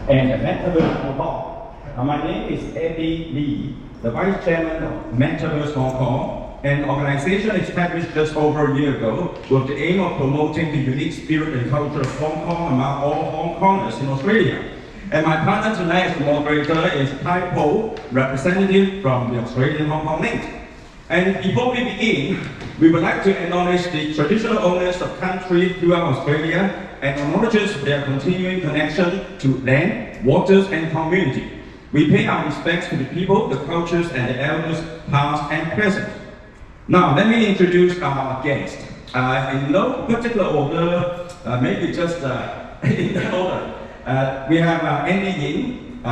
and the Metaverse Hong Kong. My name is Andy Lee, the Vice Chairman of Metaverse Hong Kong, an organization established just over a year ago with the aim of promoting the unique spirit and culture of Hong Kong among all Hong Kongers in Australia. And my partner tonight as the moderator is Tai Po, representative from the Australian Hong Kong Link. And before we begin, we would like to acknowledge the traditional owners of country throughout Australia and acknowledge their continuing connection to land, waters, and community. We pay our respects to the people, the cultures, and the elders, past and present. Now, let me introduce our guest. In no particular order, maybe just in the order. We have Andy Yin,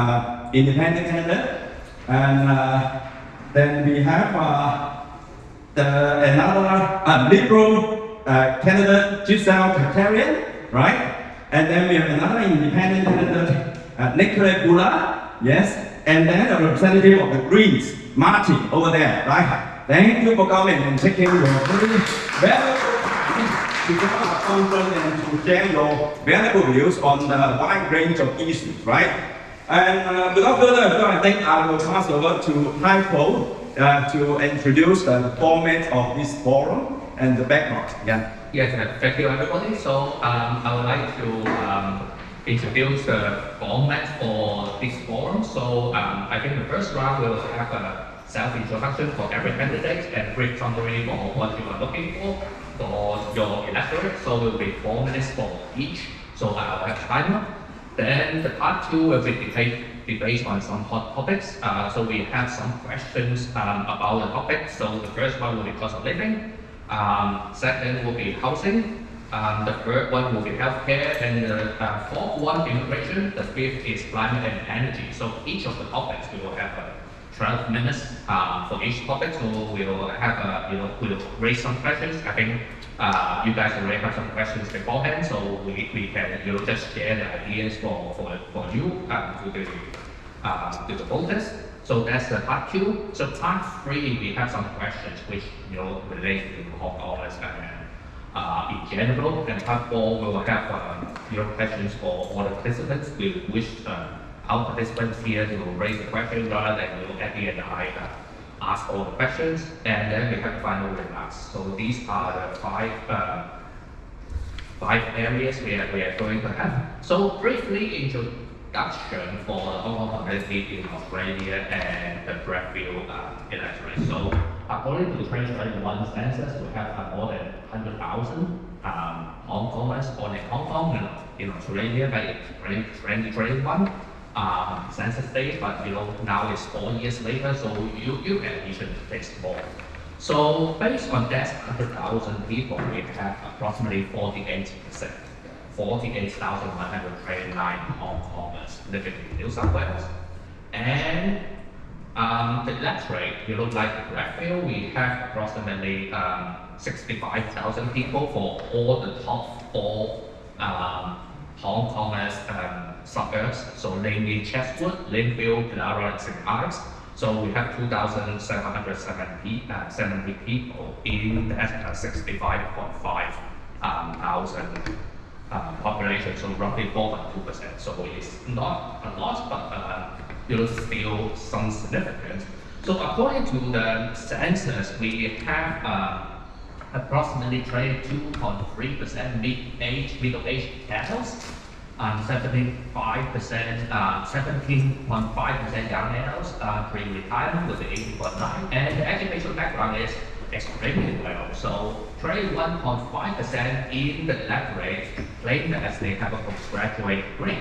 independent candidate, and then we have another Liberal candidate, Gisele, Kapterian, right? And then we have another independent candidate, Nicolette, yes? And then a representative of the Greens, Martin, over there, right? Thank you for coming and taking your very valuable time to come to our conference and to share your valuable views on the wide range of issues, right? And without further ado, I think I will pass over to Tai Po to introduce the format of this forum and the background. Yeah. Yes, thank you everybody. So I would like to introduce the format for this forum. So I think the first round will have a self-introduction for every candidate and brief summary for what you are looking for your electorate. So it will be 4 minutes for each. So I'll have timer. Then the part 2 will be based on some hot topics. So we have some questions about the topic. So the first one will be cost of living. Second will be housing. The third one will be healthcare, and the fourth one immigration. The fifth is climate and energy. So each of the topics we will have 12 minutes for each topic. So we'll have we'll raise some questions. I think you guys already have some questions beforehand, so we can just share the ideas for you to the voters. So that's the part 2. So part 3 we have some questions which relate to Hong Kongers in general. And part 4 we will have questions for all the participants. We wish our participants here to raise the question rather than Andy and I ask all the questions. And then we have final remarks. So these are the five areas we are going to have. So briefly introduction for the Hong Kong community in Australia and the Bradfield electorate. So according to the 2021 census, we have more than 100,000 Hong Kongers born in Hong Kong in Australia by 2021 census date, but now it's 4 years later, so you can even taste more. So based on that 100,000 people, we have approximately 48%. 48,129 Hong Kongers living in New South Wales. And the electorate, like Bradfield, we have approximately 65,000 people for all the top 4 Hong Kongers suburbs, so namely Chatswood, Linfield, Pillara, and St. Ives. So we have 2,770 people in that 65.5 thousand population, so roughly 4.2%. So it's not a lot, but still some significance. So according to the census, we have approximately 22.3% middle-aged adults, 17.5% young adults pre-retirement with 18.9%, and the educational background is extremely well. So 21.5% in the electorate claim that they have a postgraduate degree,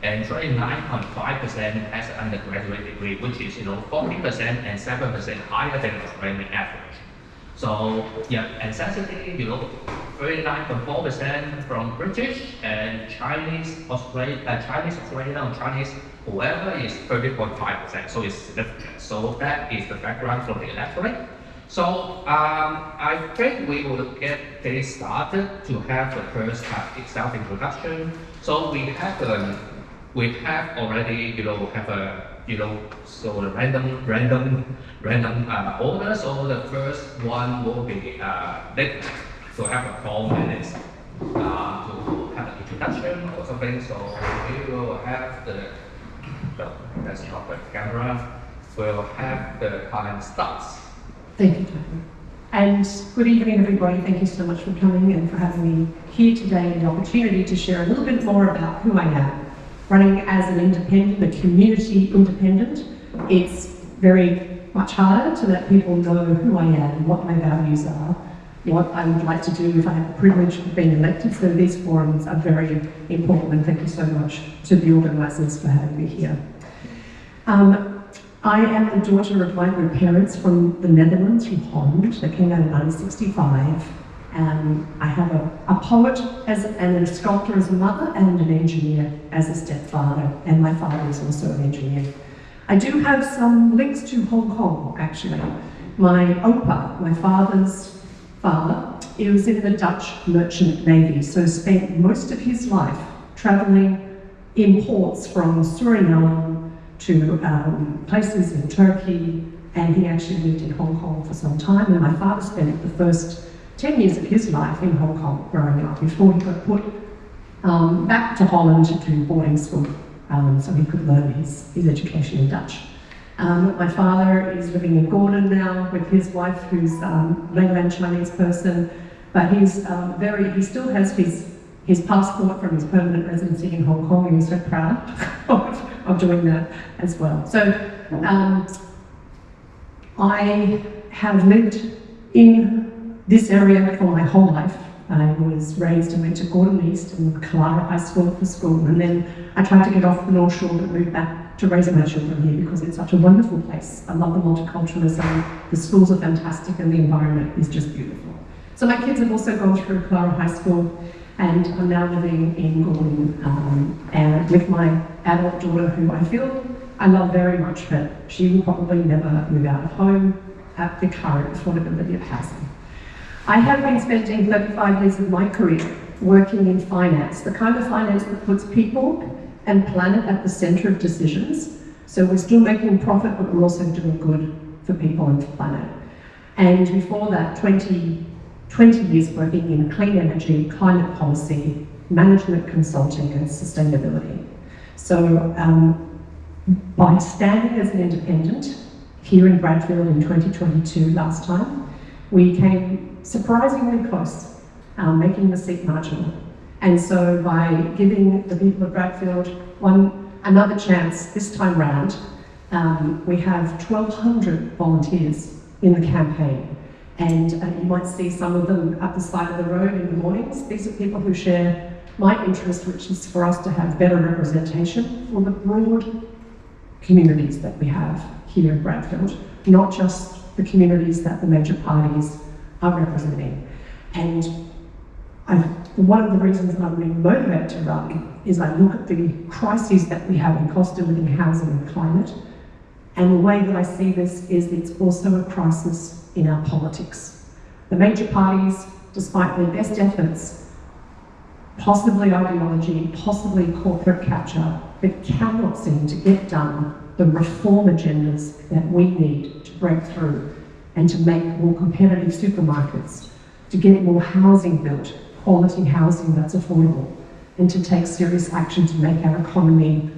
and 29.5% has an undergraduate degree, which is 40% and 7% higher than the Australian average. So yeah, and sensitivity 39.4% from British and Chinese Australian or Chinese whoever is 30.5%. So it's significant. So that is the background from the electorate. So I think we will get this started to have the first self-introduction. So we have already have a so the random order. So the first one will be Nick to have a 4 minutes to have a introduction or something. So we will have that's not the camera. We'll have the time starts. Thank you, Tony. And good evening, everybody. Thank you so much for coming and for having me here today and the opportunity to share a little bit more about who I am. Running as an independent, a community independent, it's very much harder to let people know who I am, what my values are, what I would like to do if I have the privilege of being elected. So these forums are very important, and thank you so much to the organisers for having me here. I am the daughter of migrant parents from the Netherlands, from Holland. They came out in 1965. I have a poet and a sculptor as a mother and an engineer as a stepfather, and my father is also an engineer. I do have some links to Hong Kong, actually. My opa, my father's father, he was in the Dutch merchant navy, so spent most of his life travelling in ports from Suriname to places in Turkey, and he actually lived in Hong Kong for some time, and my father spent the first 10 years of his life in Hong Kong growing up before he got put back to Holland to do boarding school so he could learn his education in Dutch. My father is living in Gordon now with his wife, who's mainland Chinese person, but he still has his passport from his permanent residency in Hong Kong, and he's so proud of doing that as well. So I have lived in this area for my whole life. I was raised and went to Gordon East and Clara High School for school, and then I tried to get off the North Shore but moved back to raise my children here because it's such a wonderful place. I love the multiculturalism, the schools are fantastic, and the environment is just beautiful. So my kids have also gone through Clara High School, and I'm now living in Gordon and with my adult daughter, who I feel I love very much, but she will probably never move out of home at the current affordability of housing. I have been spending 35 years of my career working in finance, the kind of finance that puts people and planet at the centre of decisions. So we're still making profit, but we're also doing good for people and for planet. And before that, 20 years working in clean energy, climate policy, management consulting, and sustainability. So by standing as an independent here in Bradfield in 2022 last time, we came surprisingly close, making the seat marginal. And so by giving the people of Bradfield another chance this time round, we have 1,200 volunteers in the campaign. And you might see some of them up the side of the road in the mornings. These are people who share my interest, which is for us to have better representation for the broad communities that we have here in Bradfield, not just the communities that the major parties are representing. And one of the reasons that I'm really motivated to run is I look at the crises that we have in cost of living, housing and climate, and the way that I see this is it's also a crisis in our politics. The major parties, despite their best efforts, possibly ideology, possibly corporate capture, but cannot seem to get done the reform agendas that we need to break through and to make more competitive supermarkets, to get more housing built, quality housing that's affordable, and to take serious action to make our economy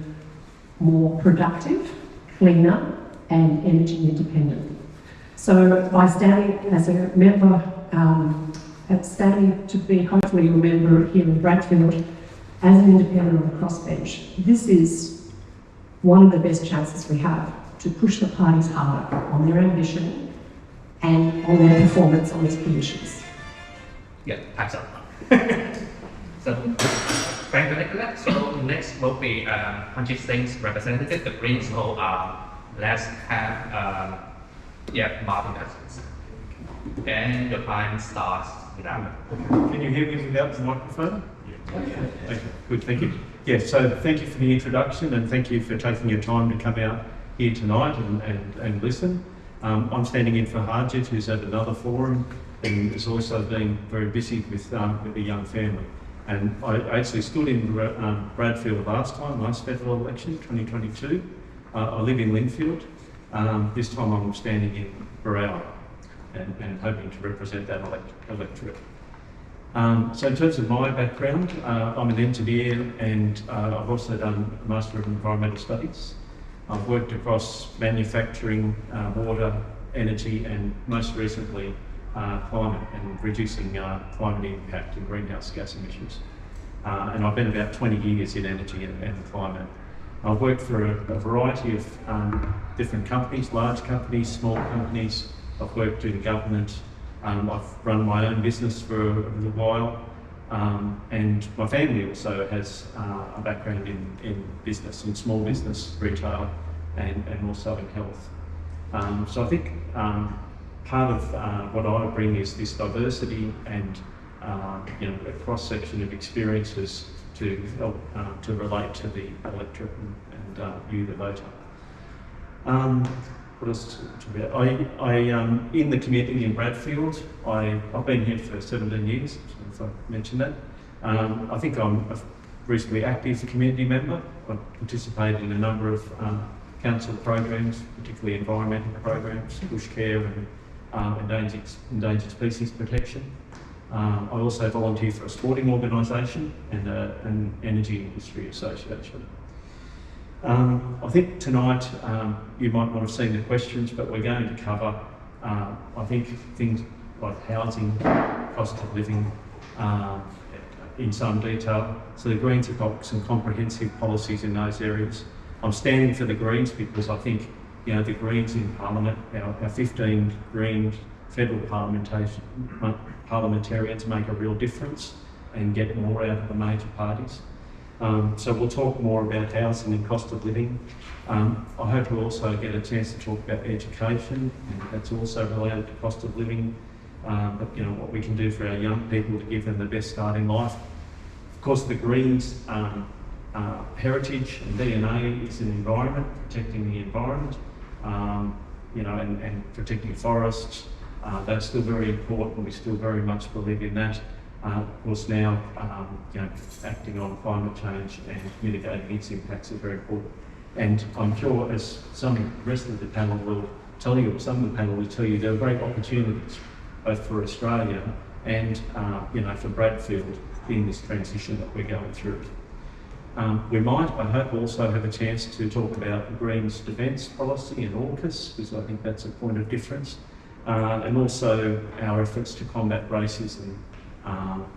more productive, cleaner, and energy independent. So by standing as a member, standing to be hopefully a member here in Bradfield as an independent on the crossbench, this is one of the best chances we have to push the parties harder on their ambition and on their performance on these key issues. Yeah, time's up. So, thank you, Nicolette. So next will be Harjit Singh's representative, the Greens. So let's have Martin Cousins. And your time starts now. Can you hear me without the microphone? Yeah. Okay, good, thank you. Yeah, so thank you for the introduction and thank you for taking your time to come out here tonight and listen. I'm standing in for Harjit, who's at another forum and has also been very busy with a young family. And I actually stood in Bradfield last federal election, 2022. I live in Linfield. This time I'm standing in Boele and hoping to represent that electorate. So in terms of my background, I'm an engineer and I've also done a Master of Environmental Studies. I've worked across manufacturing, water, energy, and most recently climate and reducing climate impact and greenhouse gas emissions. And I've been about 20 years in energy and climate. I've worked for a variety of different companies, large companies, small companies. I've worked in government. I've run my own business for a little while, and my family also has a background in business, in small business, retail, and also in health. So I think part of what I bring is this diversity and a cross-section of experiences to help to relate to the electorate and you, the voter. What else to talk about? I in the community in Bradfield. I've been here for 17 years, if I mentioned that. I think I'm a reasonably active community member. I've participated in a number of council programs, particularly environmental programs, bush care and endangered species protection. I also volunteer for a sporting organisation and an energy industry association. I think tonight you might not have seen the questions, but we're going to cover, I think, things like housing, cost of living in some detail. So the Greens have got some comprehensive policies in those areas. I'm standing for the Greens because I think, the Greens in Parliament, our 15 Green federal parliamentarians make a real difference and get more out of the major parties. So we'll talk more about housing and cost of living. I hope we'll also get a chance to talk about education, and that's also related to cost of living. But what we can do for our young people to give them the best start in life. Of course, the Greens' heritage and DNA is an environment, protecting the environment, and protecting forests. That's still very important. We still very much believe in that. Of course, now, acting on climate change and mitigating its impacts is very important. And I'm sure, as some of the rest of the panel will tell you, or some of the panel will tell you, there are great opportunities both for Australia and, for Bradfield in this transition that we're going through. We might, I hope, also have a chance to talk about the Greens' defence policy and AUKUS, because I think that's a point of difference, and also our efforts to combat racism,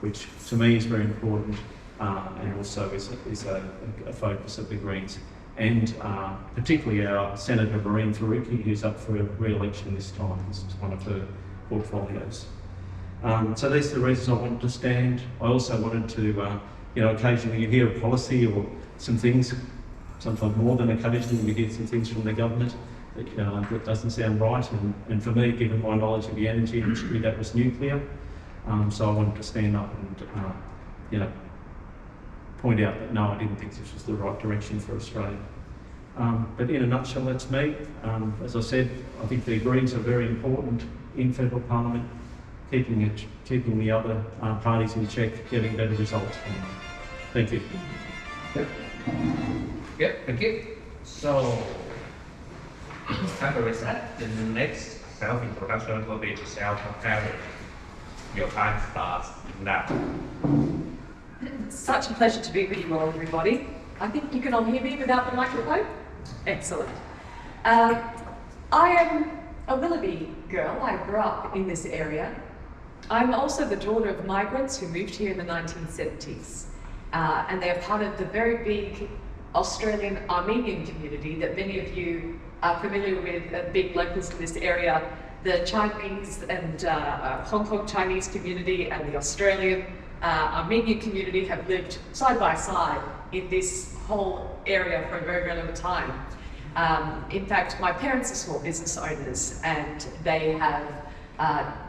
which to me is very important, and also is a focus of the Greens, and particularly our Senator Marine Faruqi, who's up for re-election this time. This is one of her portfolios. So these are the reasons I wanted to stand. I also wanted to, occasionally you hear a policy or some things, sometimes more than occasionally we hear some things from the government that doesn't sound right, and for me, given my knowledge of the energy industry, that was nuclear. So I wanted to stand up and, point out that no, I didn't think this was the right direction for Australia. But in a nutshell, that's me. As I said, I think the Greens are very important in federal parliament, keeping the other parties in check, getting better results. Thank you. Yeah, thank you. So, it's time to reset. The next self-introduction will be Gisele Kapterian. Your time starts now. It's such a pleasure to be with you all, everybody. I think you can all hear me without the microphone. Excellent. I am a Willoughby girl. I grew up in this area. I'm also the daughter of migrants who moved here in the 1970s. And they are part of the very big Australian Armenian community that many of you are familiar with, big locals in this area. The Chinese and Hong Kong Chinese community and the Australian Armenian community have lived side by side in this whole area for a very, very long time. In fact, my parents are small business owners, and they have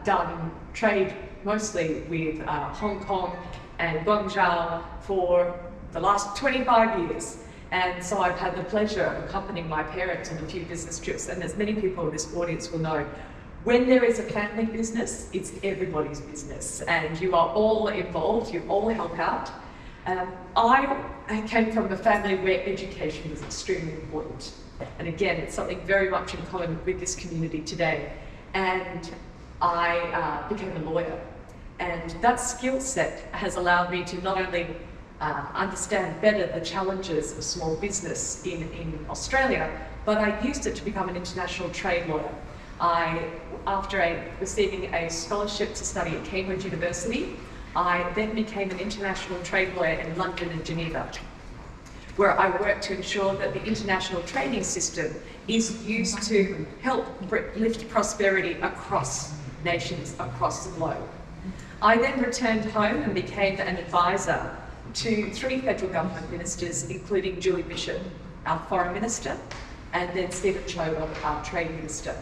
done trade mostly with Hong Kong and Guangzhou for the last 25 years. And so I've had the pleasure of accompanying my parents on a few business trips, and as many people in this audience will know, when there is a family business, it's everybody's business, and you are all involved, you all help out. I came from a family where education was extremely important. And again, it's something very much in common with this community today. And I became a lawyer. And that skill set has allowed me to not only understand better the challenges of small business in Australia, but I used it to become an international trade lawyer. After receiving a scholarship to study at Cambridge University, I then became an international trade lawyer in London and Geneva, where I worked to ensure that the international trading system is used to help lift prosperity across nations, across the globe. I then returned home and became an advisor to 3 federal government ministers, including Julie Bishop, our foreign minister, and then Stephen Chover, our trade minister.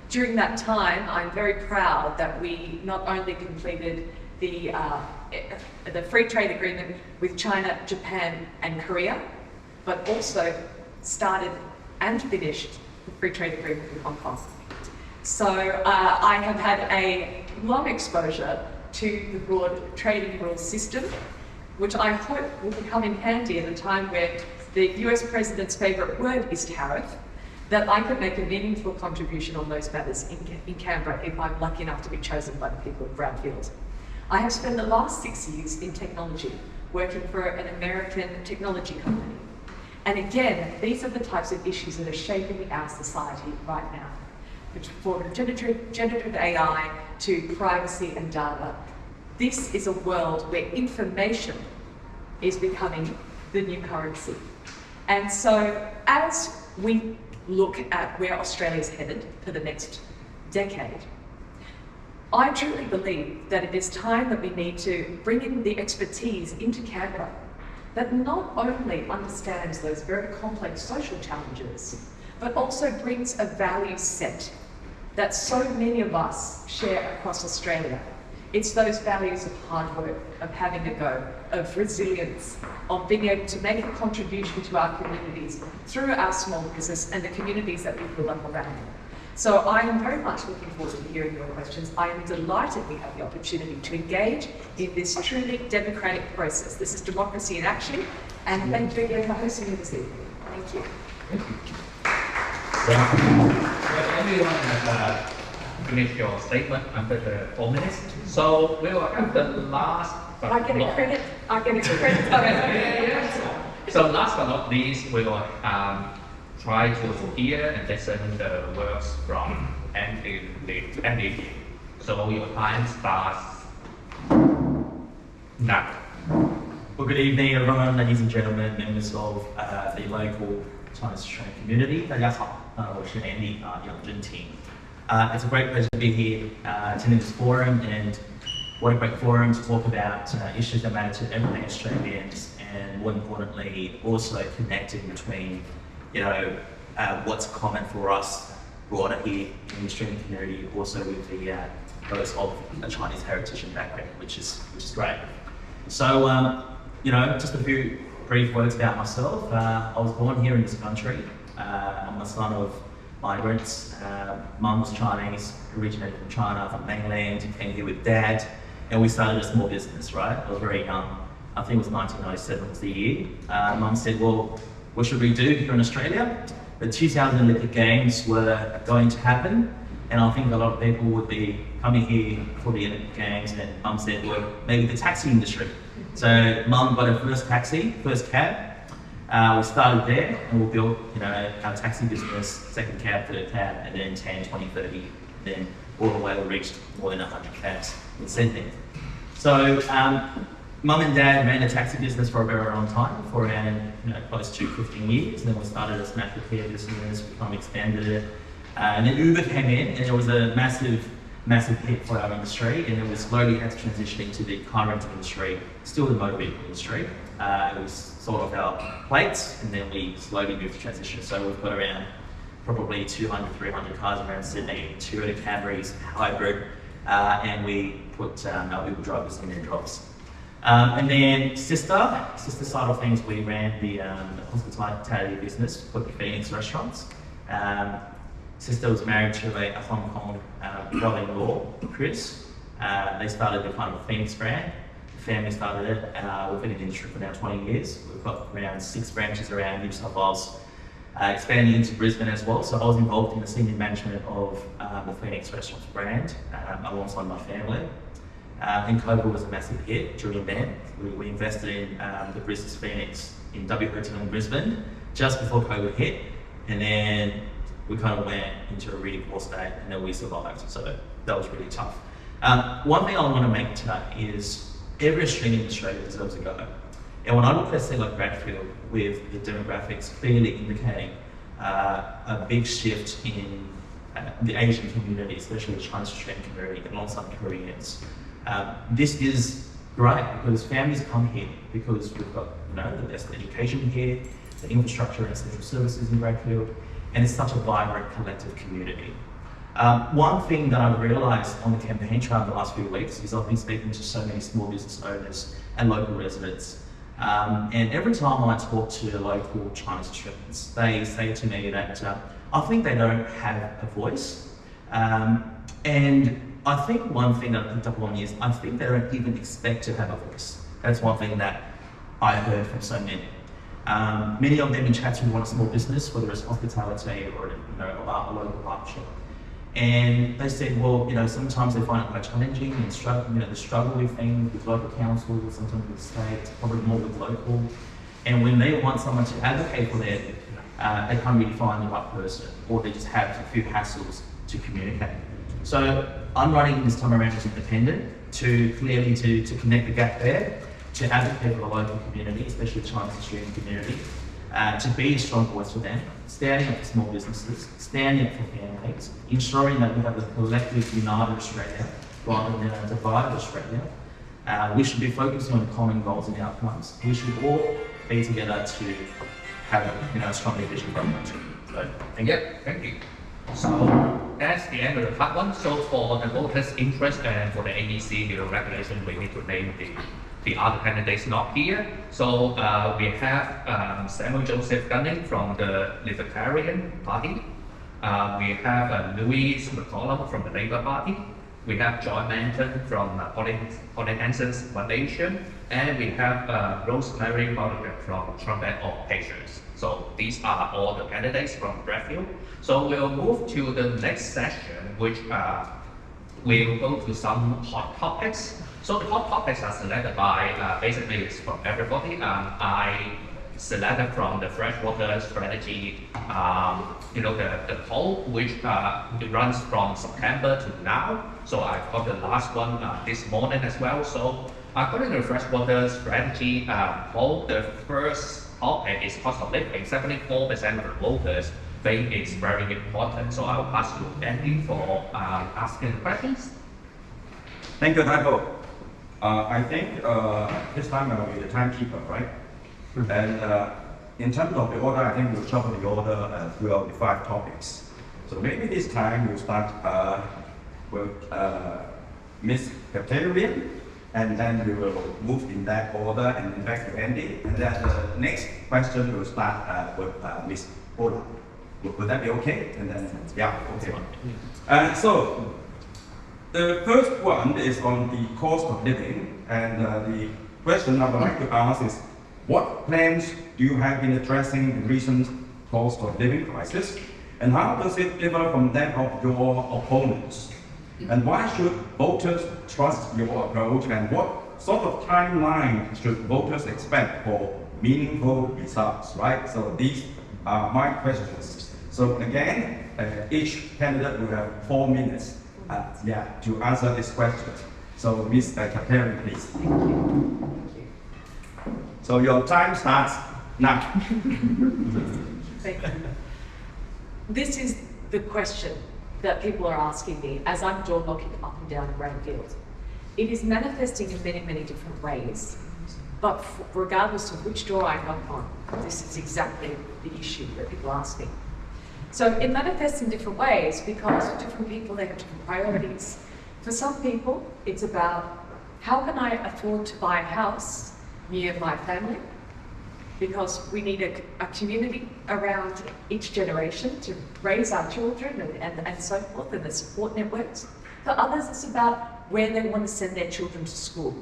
During that time, I'm very proud that we not only completed the free trade agreement with China, Japan, and Korea, but also started and finished the free trade agreement with Hong Kong. So I have had a long exposure to the broad trading rules system, which I hope will come in handy at a time where the US President's favourite word is tariff, that I could make a meaningful contribution on those matters in Canberra if I'm lucky enough to be chosen by the people of Bradfield. I have spent the last 6 years in technology, working for an American technology company. And again, these are the types of issues that are shaping our society right now, from generative AI to privacy and data. This is a world where information is becoming the new currency. And so as we look at where Australia is headed for the next decade, I truly believe that it is time that we need to bring in the expertise into Canberra that not only understands those very complex social challenges, but also brings a value set that so many of us share across Australia. It's those values of hard work, of having a go, of resilience, of being able to make a contribution to our communities through our small business and the communities that we build up around them. So I am very much looking forward to hearing your questions. I am delighted we have the opportunity to engage in this truly democratic process. This is democracy in action, and thank you again for hosting me this evening. Thank you. Well, everyone has finished your statement under the 4 minutes. So we will have the last. I get a credit. I get a credit. So last but not least, we will try to hear and listen the words from Andy. So your time starts now. Well, good evening, everyone, ladies and gentlemen, members of the local Chinese Australian community. 大家好，我是 Andy 杨振廷。It's a great pleasure to be here attending this forum, and what a great forum to talk about issues that matter to everyday Australians, and more importantly, also connecting between, what's common for us broader here in the Australian community, also with the those of a Chinese heritage and background, which is great. So, just a few brief words about myself. I was born here in this country. I'm the son of migrants. Mum was Chinese, originated from China, from mainland, came here with dad, and we started a small business, right? I was very young. I think it was 1997 was the year. Mum said, well, what should we do here in Australia? The 2000 Olympic Games were going to happen, and I think a lot of people would be coming here for the Olympic Games, and Mum said, well, maybe the taxi industry. So Mum got her first cab. We started there, and we built, our taxi business, second cab, third cab, and then 10, 20, 30, then all the way we reached more than 100 cabs in Sydney. So Mum and Dad ran a taxi business for a very long time, for around close to 15 years, and then we started a smash repair business, we expanded it, and then Uber came in, and it was a massive hit for our industry, and then we slowly had to transition into the car rental industry, still the motor vehicle industry. We sold off our plates, and then we slowly moved to transition. So we've got around probably 200, 300 cars around Sydney, 200 Camrys, hybrid, and we put our Uber drivers in their jobs. And then sister side of things, we ran the hospitality business for the Phoenix restaurants. Sister was married to a Hong Kong brother-in-law, Chris. They started the kind of Phoenix brand. The family started it. We've been in the industry for now 20 years. We've got around 6 branches around New South Wales, expanding into Brisbane as well. So I was involved in the senior management of the Phoenix Restaurants brand alongside my family. and COVID was a massive hit during then. We invested in the Business Phoenix in W Hotel in Brisbane just before COVID hit, and then we kind of went into a really poor state, and then we survived. So that was really tough. One thing I want to make tonight is every Australian in Australia deserves a go. And when I look at a state like Bradfield with the demographics clearly indicating a big shift in the Asian community, especially the Chinese Australian community and also Koreans, this is great because families come here because we've got the best education here, the infrastructure and essential services in Bradfield, and it's such a vibrant collective community. One thing that I've realised on the campaign trail in the last few weeks is I've been speaking to so many small business owners and local residents. And every time I talk to local Chinese Australians, they say to me that I think they don't have a voice. And I think one thing that I picked up on is I think they don't even expect to have a voice. That's one thing that I heard from so many. Many of them in chats who want a small business, whether it's hospitality or a local partnership. And they said, well, sometimes they find it quite challenging and the struggle with things with local councils, sometimes with states, probably more with local. And when they want someone to advocate for them, they can't really find the right person, or they just have a few hassles to communicate. So I'm running this time around as independent to clearly to connect the gap there, to advocate for the local community, especially the Chinese Australian community, to be a strong voice for them, standing up for small businesses, standing up for families, ensuring that we have a collective united Australia rather than a divided Australia. We should be focusing on common goals and outcomes. We should all be together to have a strong vision for our country. So, thank you. Thank you. So that's the end of the part one. So for the voters' interest and for the ABC, the regulation, we need to name the other candidates not here. So we have Samuel Joseph Gunning from the Libertarian Party. We have Louise McCollum from the Labour Party. We have Joy Manton from Pauline Hanson's Foundation. And we have Rosemary Mulligan from Trumpet of Patience. So these are all the candidates from Bradfield. So we'll move to the next session, which we'll go to some hot topics. So the hot topics are selected by, basically it's from everybody. I selected from the freshwater strategy, the poll, which it runs from September to now. So I've got the last one this morning as well. So according to the freshwater strategy poll, the first topic is cost of living. 74% of the voters think it's very important. So I'll pass to Andy for asking the questions. Thank you, Michael. I think this time I will be the timekeeper, right? And in terms of the order, I think we'll shuffle the order throughout the 5 topics. So maybe this time we'll start with Ms. Kapterian, and then we will move in that order and then back to Andy. And then the next question will start with Ms. Boele. Would that be okay? And then, yeah, okay. So the first one is on the cost of living, and the question I would like to ask is, what plans do you have in addressing the recent cost of living crisis, and how does it differ from that of your opponents? And why should voters trust your approach, and what sort of timeline should voters expect for meaningful results, right? So these are my questions. So again, each candidate will have 4 minutes to answer this question. So Ms. Kapterian, please. So your time starts now. Thank you. This is the question that people are asking me as I'm door knocking up and down Bradfield. It is manifesting in many, many different ways, but regardless of which door I knock on, this is exactly the issue that people ask me. So it manifests in different ways because for different people they have different priorities. For some people, it's about how can I afford to buy a house near my family, because we need a community around each generation to raise our children and so forth, and the support networks. For others, it's about where they want to send their children to school.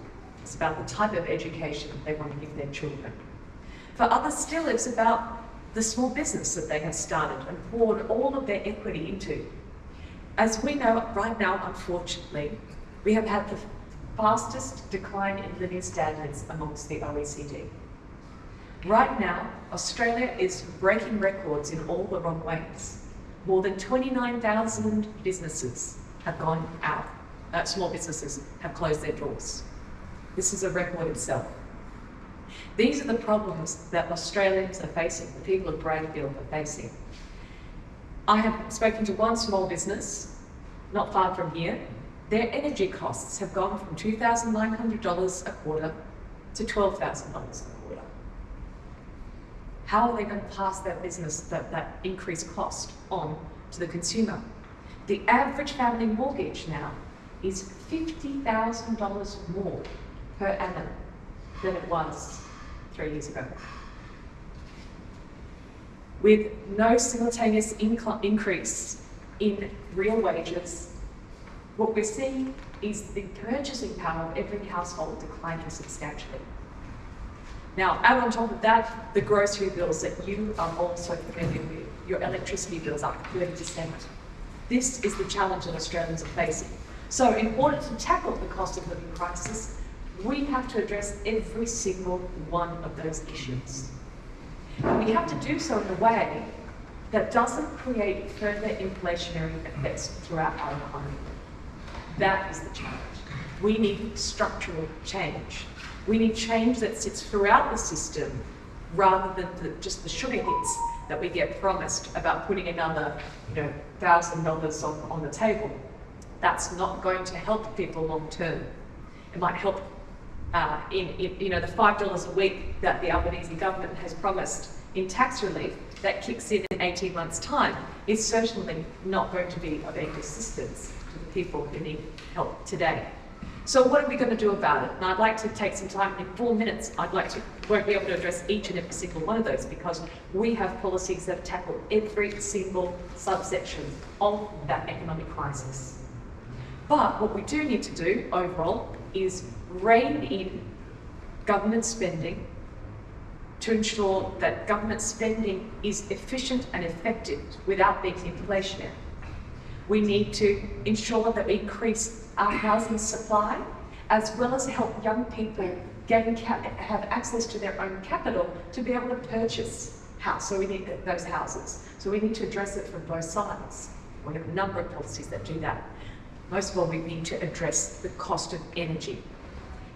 It's about the type of education they want to give their children. For others still, it's about the small business that they have started and poured all of their equity into. As we know right now, unfortunately, we have had the fastest decline in living standards amongst the OECD. Right now, Australia is breaking records in all the wrong ways. More than 29,000 businesses have gone out. Small businesses have closed their doors. This is a record itself. These are the problems that Australians are facing, the people of Bradfield are facing. I have spoken to one small business, not far from here. Their energy costs have gone from $2,900 a quarter to $12,000 a quarter. How are they going to pass that business, that increased cost on to the consumer? The average family mortgage now is $50,000 more per annum than it was 3 years ago. With no simultaneous increase in real wages, what we're seeing is the purchasing power of every household declining substantially. Now, add on top of that, the grocery bills that you are also familiar with, your electricity bills up 30%. This is the challenge that Australians are facing. So in order to tackle the cost of living crisis, we have to address every single one of those issues. And we have to do so in a way that doesn't create further inflationary effects throughout our economy. That is the challenge. We need structural change. We need change that sits throughout the system rather than just the sugar hits that we get promised about putting another $1,000 on the table. That's not going to help people long term. It might help in the $5 a week that the Albanese government has promised in tax relief that kicks in 18 months' time is certainly not going to be of any assistance to the people who need help today. So what are we going to do about it? And I'd like to take some time, in 4 minutes, won't be able to address each and every single one of those because we have policies that tackle every single subsection of that economic crisis. But what we do need to do overall is rein in government spending to ensure that government spending is efficient and effective without being inflationary. We need to ensure that we increase our housing supply, as well as help young people have access to their own capital to be able to purchase house. So we need those houses. So we need to address it from both sides. We have a number of policies that do that. Most of all, we need to address the cost of energy.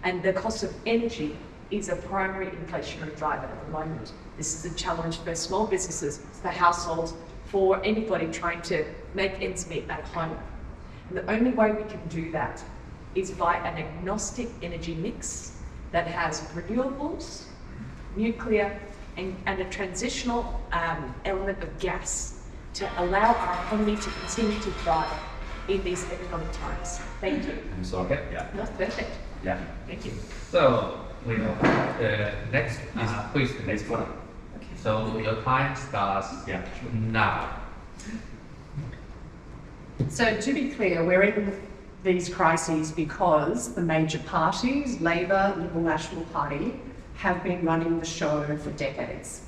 And the cost of energy is a primary inflationary driver at the moment. This is a challenge for small businesses, for households, for anybody trying to make ends meet at home. And the only way we can do that is by an agnostic energy mix that has renewables, nuclear, and a transitional element of gas to allow our economy to continue to thrive in these economic times. Thank you. I'm sorry. Yeah. That's perfect. Yeah. Thank you. So we will have the next quiz. The next one. Okay. So your time starts now. So to be clear, we're in these crises because the major parties, Labor, Liberal National Party, have been running the show for decades.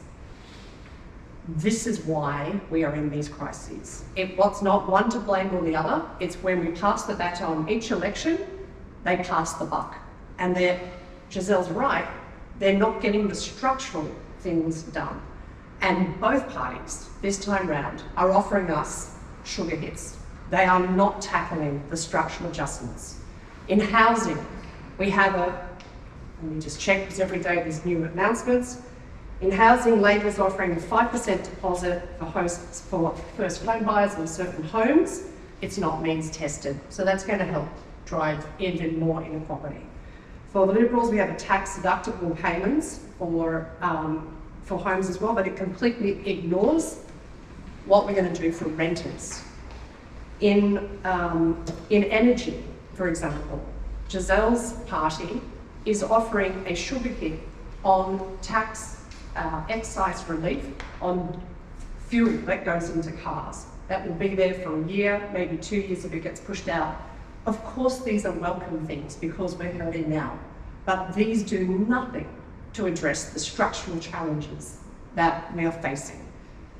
This is why we are in these crises. It's not one to blame or the other. It's when we pass the baton each election, they pass the buck. And Gisele's right, they're not getting the structural things done. And both parties, this time round, are offering us sugar hits. They are not tackling the structural adjustments. In housing, we have let me just check because every day there's new announcements. In housing, Labor is offering a 5% deposit for first home buyers in certain homes. It's not means tested. So that's going to help drive even more inequality. For the Liberals, we have a tax deductible payments for homes as well, but it completely ignores what we're going to do for renters. In energy, for example, Gisele's party is offering a sugar hit on tax excise relief on fuel that goes into cars. That will be there for a year, maybe 2 years if it gets pushed out. Of course, these are welcome things because we're healthy now, but these do nothing to address the structural challenges that we are facing.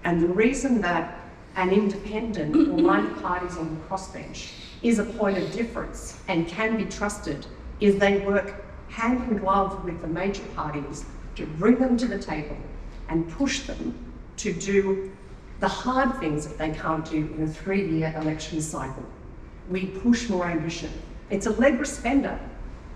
And the reason that an independent or minor parties on the crossbench is a point of difference and can be trusted is they work hand in glove with the major parties to bring them to the table and push them to do the hard things that they can't do in a 3-year election cycle. We push more ambition. It's a leg spender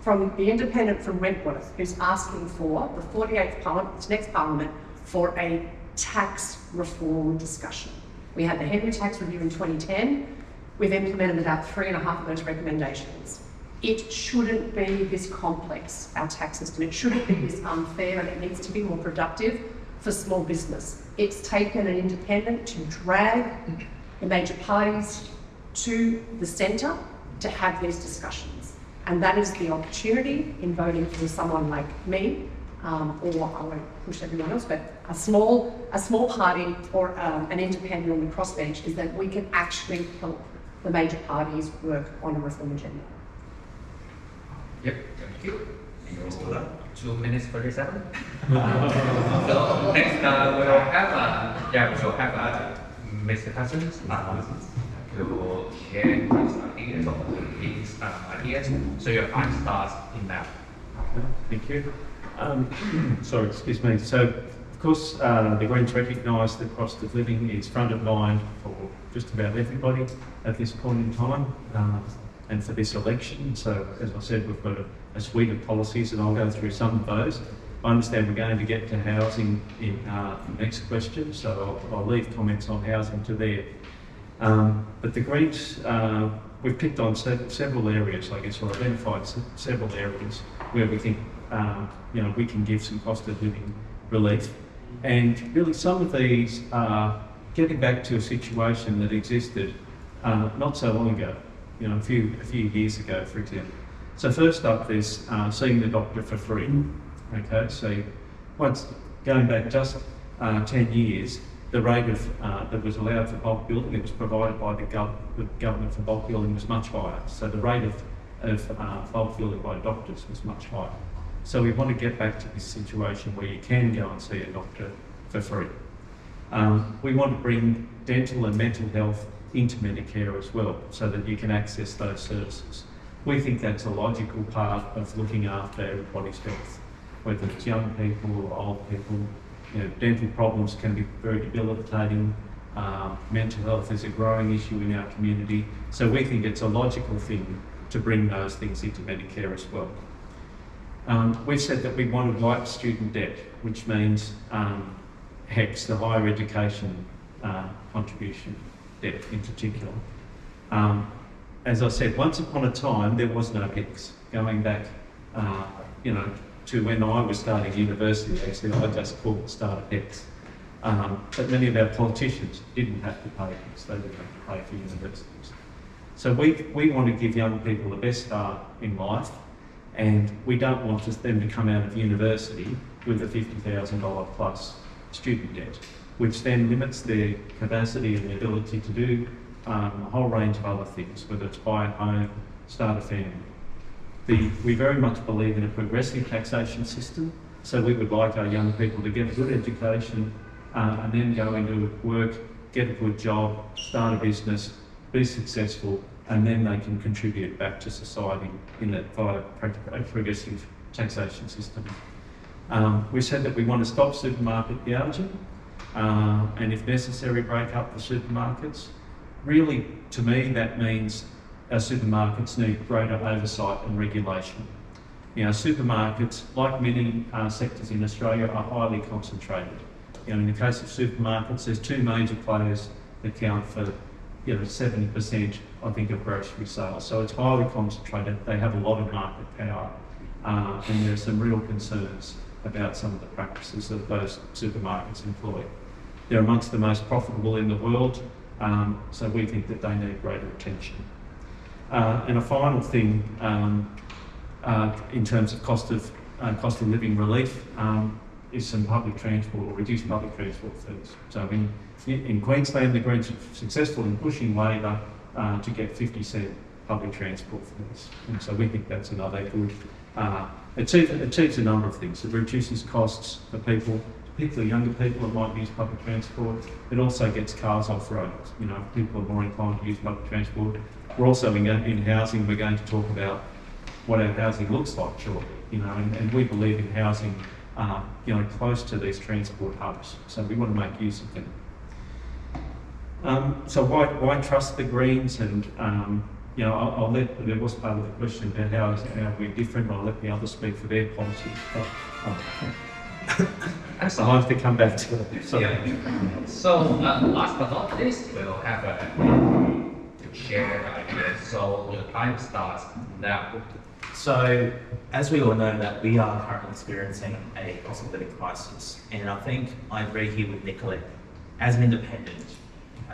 from the independent from Wentworth who's asking for the 48th Parliament, this next Parliament, for a tax reform discussion. We had the Henry Tax Review in 2010. We've implemented about 3.5 of those recommendations. It shouldn't be this complex, our tax system. It shouldn't be this unfair, and it needs to be more productive for small business. It's taken an independent to drag the major parties to the centre to have these discussions. And that is the opportunity in voting for someone like me, or I won't push everyone else, but a small party or an independent on the crossbench, is that we can actually help the major parties work on a reform agenda. Yep, thank you. 2 minutes 47. So next we'll have Mr. Cousins to share his ideas. So your time starts in now. Thank you. Sorry, excuse me. So, of course, the Greens recognise that cost of living is front of mind for just about everybody at this point in time, and for this election. So, as I said, we've got a suite of policies, and I'll go through some of those. I understand we're going to get to housing in the next question, so I'll leave comments on housing to there. But the Greens, we've picked on several areas, I guess, or identified several areas where we think we can give some cost of living relief. And really some of these are getting back to a situation that existed not so long ago, a few years ago, for example. So first up, there's seeing the doctor for free. Okay, so once going back just 10 years, the rate of that was allowed for bulk billing, that was provided by the government for bulk billing, was much higher. So the rate of bulk billing by doctors was much higher. So we want to get back to this situation where you can go and see a doctor for free. We want to bring dental and mental health into Medicare as well, so that you can access those services. We think that's a logical part of looking after everybody's health, whether it's young people or old people. Dental problems can be very debilitating. Mental health is a growing issue in our community. So we think it's a logical thing to bring those things into Medicare as well. We've said that we want to wipe student debt, which means HECS, the higher education contribution debt in particular. As I said, once upon a time, there was no HECS. Going back, to when I was starting university, actually, I just called the start of HECS. But many of our politicians didn't have to pay HECS, they didn't have to pay for universities. So we want to give young people the best start in life, and we don't want them to come out of university with a $50,000 plus student debt, which then limits their capacity and the ability to do a whole range of other things, whether it's buy a home, start a family. We very much believe in a progressive taxation system, so we would like our young people to get a good education and then go into work, get a good job, start a business, be successful, and then they can contribute back to society via a progressive taxation system. We said that we want to stop supermarket gouging and, if necessary, break up the supermarkets. Really, to me, that means our supermarkets need greater oversight and regulation. Supermarkets, like many sectors in Australia, are highly concentrated. In the case of supermarkets, there's two major players that count for 70%, I think, of grocery sales. So it's highly concentrated. They have a lot of market power, and there are some real concerns about some of the practices that those supermarkets employ. They're amongst the most profitable in the world, so we think that they need greater attention. And a final thing, in terms of cost of living relief, is some public transport or reduced public transport fees. So in Queensland, the Greens are successful in pushing Labor to get 50-cent public transport fees, and so we think that's another good. It achieves a number of things. It reduces costs for people, particularly younger people that might use public transport. It also gets cars off road. People are more inclined to use public transport. We're also in housing. We're going to talk about what our housing looks like shortly, and we believe in housing, close to these transport hubs. So we want to make use of them. So why trust the Greens? And I'll let, there was part of the question about how we're different. I'll let the others speak for their policy. I have to come back to it. Sorry. Yeah. So last but not least, we'll have to share ideas. So the time starts now. So, as we all know, that we are currently experiencing a cost of living crisis, and I think I agree here with Nicolette. As an independent,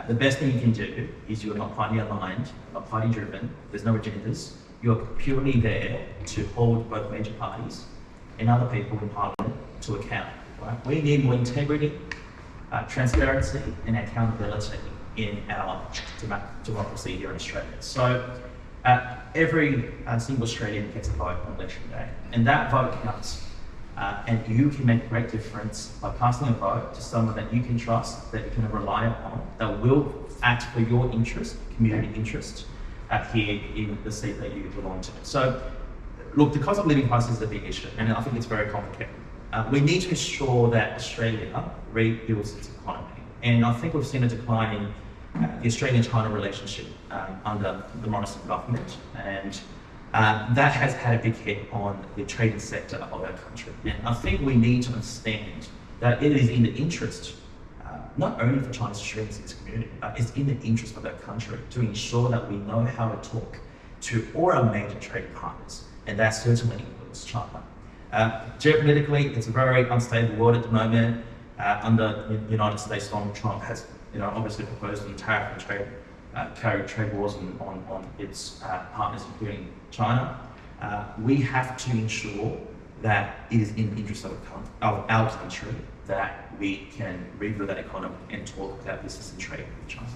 the best thing you can do is you're not party aligned, not party driven. There's no agendas. You're purely there to hold both major parties and other people in Parliament to account. Right? We need more integrity, transparency, and accountability in our democracy here in Australia. So. Every single Australian gets a vote on election day, and that vote counts. And you can make a great difference by casting a vote to someone that you can trust, that you can rely upon, that will act for your interest, community interest, here in the seat that you belong to. So, look, the cost of living crisis is a big issue, and I think it's very complicated. We need to ensure that Australia rebuilds its economy, and I think we've seen a decline in the Australian-China relationship under the Morrison government, and that has had a big hit on the trading sector of our country. And I think we need to understand that it is in the interest, not only for Chinese Australians in this community, but it's in the interest of our country to ensure that we know how to talk to all our major trading partners, and that certainly includes China. Geopolitically, it's a very unstable world at the moment. Under the United States, Donald Trump has obviously proposed on tariff and trade wars on its partners, including China. We have to ensure that it is in the interest of our country that we can rebuild that economy and talk about business and trade with China.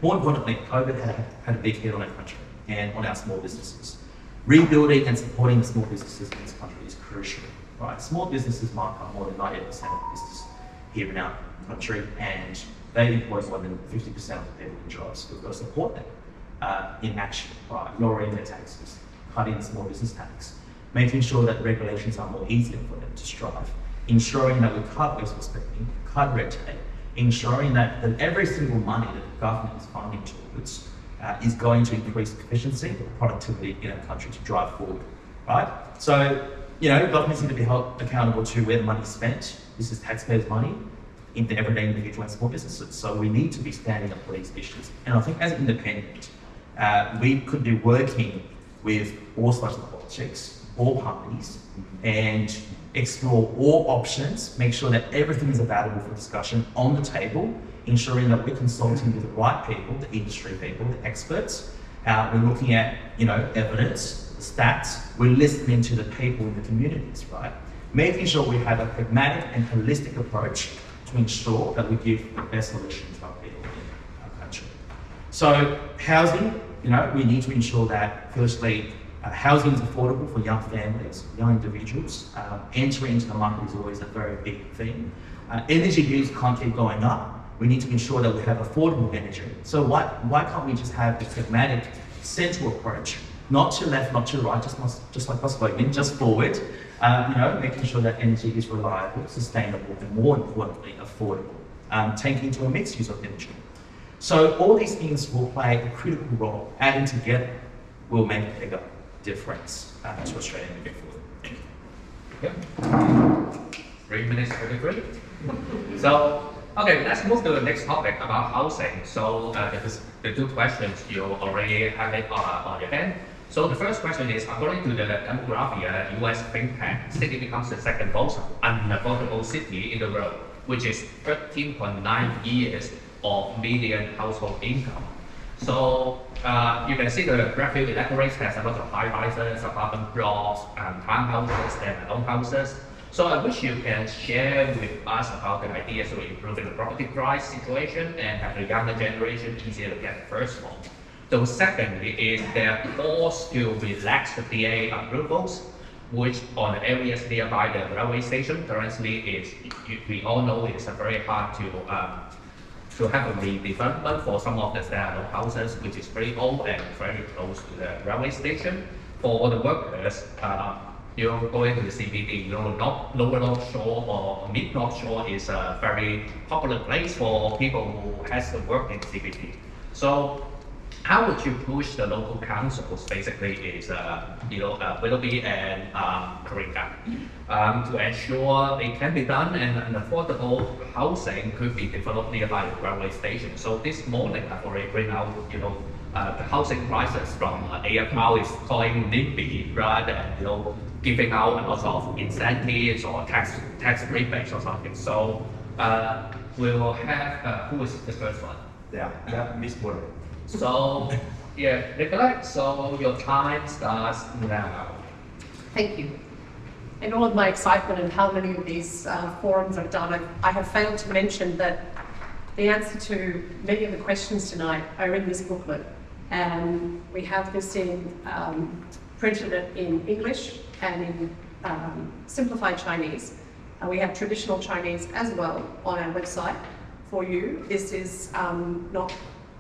More importantly, COVID had a big hit on our country and on our small businesses. Rebuilding and supporting the small businesses in this country is crucial. Right? Small businesses mark up more than 98% of the business here in our country, and they employ more than 50% of the people in jobs. We've got to support them in action, right? Lowering their taxes, cutting the small business tax, making sure that regulations are more easier for them to strive, ensuring that we cut wasteful spending, cut red tape, ensuring that every single money that the government is funding towards is going to increase efficiency and productivity in our country to drive forward, right? So, governments need to be held accountable to where the money is spent. This is taxpayers' money in the everyday individual and small businesses. So we need to be standing up for these issues. And I think as an independent, we could be working with all sorts of politics, all parties, and explore all options, make sure that everything is available for discussion on the table, ensuring that we're consulting with the right people, the industry people, the experts. We're looking at, evidence, the stats, we're listening to the people in the communities, right? Making sure we have a pragmatic and holistic approach to ensure that we give the best solution to our people in our country. So housing, we need to ensure that firstly, housing is affordable for young families, young individuals. Entering into the market is always a very big thing. Energy bills can't keep going up. We need to ensure that we have affordable energy. So why can't we just have a pragmatic, central approach? Not to left, not to right, just like us voting, just forward. Making sure that energy is reliable, sustainable, and more importantly, affordable. Taking into a mixed use of energy. So all these things will play a critical role. Adding together will make a bigger difference to Australia moving forward. Yep. 3 minutes 33. So, okay, let's move to the next topic about housing. So, the two questions you already have it on your hand. So the first question is, according to the demography, US think tank, Sydney becomes the second most unaffordable city in the world, which is 13.9 years of median household income. So you can see the Bradfield electorate has a lot of high-rises, apartment blocks, townhouses, and townhouses. So I wish you can share with us about the ideas to improving the property price situation and have the younger generation easier to get the first home. So secondly is they're forced to relax the DA approvals, which on the areas nearby the railway station currently we all know it's very hard to have a redevelopment for some of the houses which is very old and very close to the railway station. for the workers, going to the CBD, not lower North Shore or mid North Shore is a very popular place for people who has to work in CBD. So how would you push the local councils, basically is, Willoughby and Coringa, to ensure it can be done and an affordable housing could be developed nearby the railway station. So this morning I've already bring out, the housing prices from AFR is calling NIMBY rather than, giving out a lot of incentives or tax rebates or something. So we will have, who is the first one? Yeah, Miss Boele. So, yeah, Nicolette, so your time starts now. Thank you. In all of my excitement and how many of these forums I've done, I have failed to mention that the answer to many of the questions tonight are in this booklet. And we have this printed it in English and in simplified Chinese. And we have traditional Chinese as well on our website for you. This is not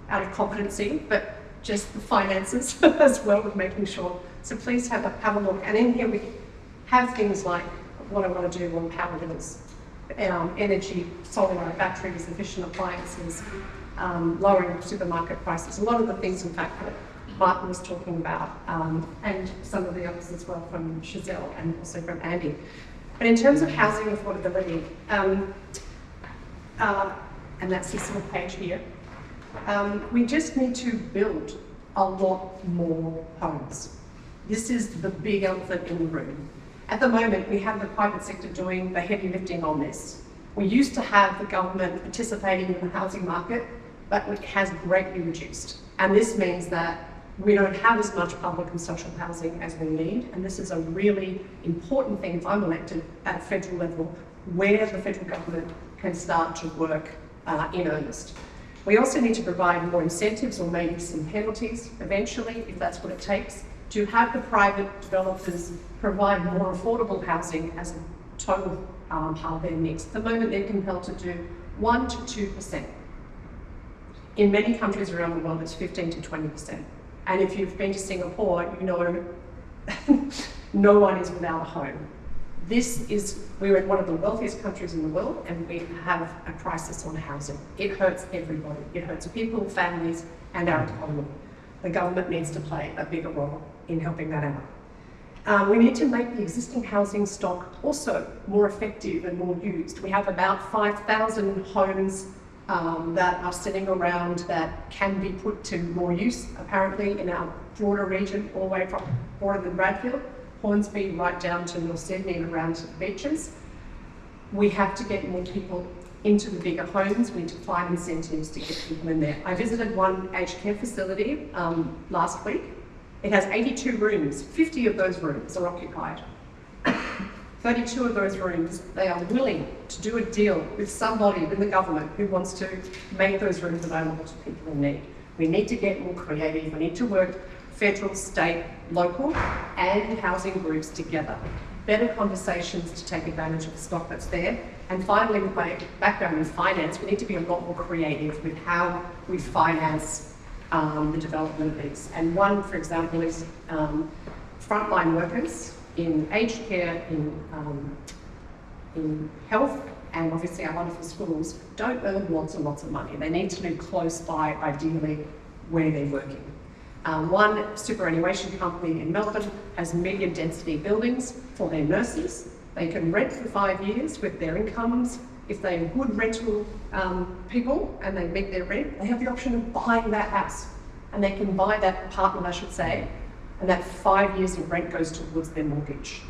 out of competency, but just the finances as well with making sure. So please have a look. And in here we have things like what I want to do on power bills, energy, solar batteries, efficient appliances, lowering supermarket prices, a lot of the things in fact that Martin was talking about, and some of the others as well from Gisele and also from Andy. But in terms of housing affordability, and that's this little page here, we just need to build a lot more homes. This is the big elephant in the room. At the moment, we have the private sector doing the heavy lifting on this. We used to have the government participating in the housing market, but it has greatly reduced. And this means that we don't have as much public and social housing as we need. And this is a really important thing, if I'm elected at a federal level, where the federal government can start to work in earnest. We also need to provide more incentives or maybe some penalties eventually, if that's what it takes, to have the private developers provide more affordable housing as a total part of their mix. At the moment, they're compelled to do 1 to 2%. In many countries around the world, it's 15 to 20%. And if you've been to Singapore, you know no one is without a home. We're in one of the wealthiest countries in the world, and we have a crisis on housing. It hurts everybody. It hurts people, families, and our economy. The government needs to play a bigger role in helping that out. We need to make the existing housing stock also more effective and more used. We have about 5,000 homes that are sitting around that can be put to more use, apparently, in our broader region, all the way from broader than Bradfield, Hornsby, right down to North Sydney and around to the beaches. We have to get more people into the bigger homes. We need to find incentives to get people in there. I visited one aged care facility last week. It has 82 rooms. 50 of those rooms are occupied. 32 of those rooms, they are willing to do a deal with somebody in the government who wants to make those rooms available to people in need. We need to get more creative. We need to work federal, state, local, and housing groups together. Better conversations to take advantage of the stock that's there. And finally, with my background in finance, we need to be a lot more creative with how we finance the development of these. And one, for example, is frontline workers in aged care, in health, and obviously our wonderful schools don't earn lots and lots of money. They need to live close by, ideally, where they're working. One superannuation company in Melbourne has medium density buildings for their nurses. They can rent for 5 years with their incomes. If they're good rental people and they meet their rent, they have the option of buying that house. And they can buy that apartment, I should say, and that 5 years of rent goes towards their mortgage.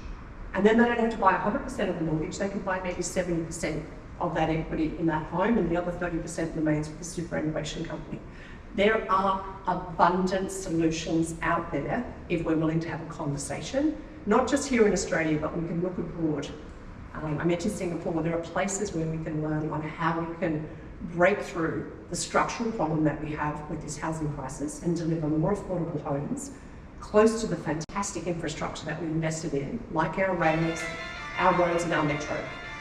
And then they don't have to buy 100% of the mortgage, they can buy maybe 70% of that equity in that home, and the other 30% remains with the superannuation company. There are abundant solutions out there if we're willing to have a conversation, not just here in Australia, but we can look abroad. I mentioned Singapore. There are places where we can learn on how we can break through the structural problem that we have with this housing crisis and deliver more affordable homes close to the fantastic infrastructure that we invested in, like our rails, our roads and our metro.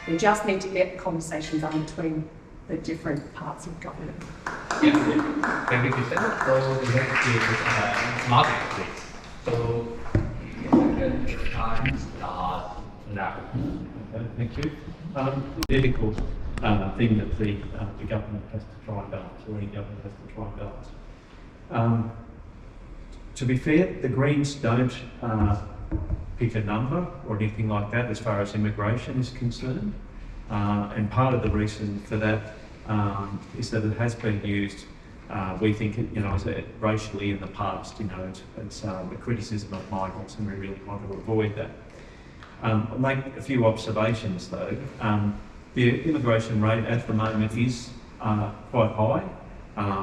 We just need to get conversations done between the different parts of government. Yeah, thank you, Gisele. So the next is Martin, please. So and your time starts now. Okay, thank you. Difficult thing that the government has to try and balance, or any government has to try and balance. To be fair, the Greens don't pick a number or anything like that as far as immigration is concerned. And part of the reason for that is that it has been used, we think, as racially in the past, it's the criticism of migrants, and we really want to avoid that. I'll make a few observations though. The immigration rate at the moment is quite high.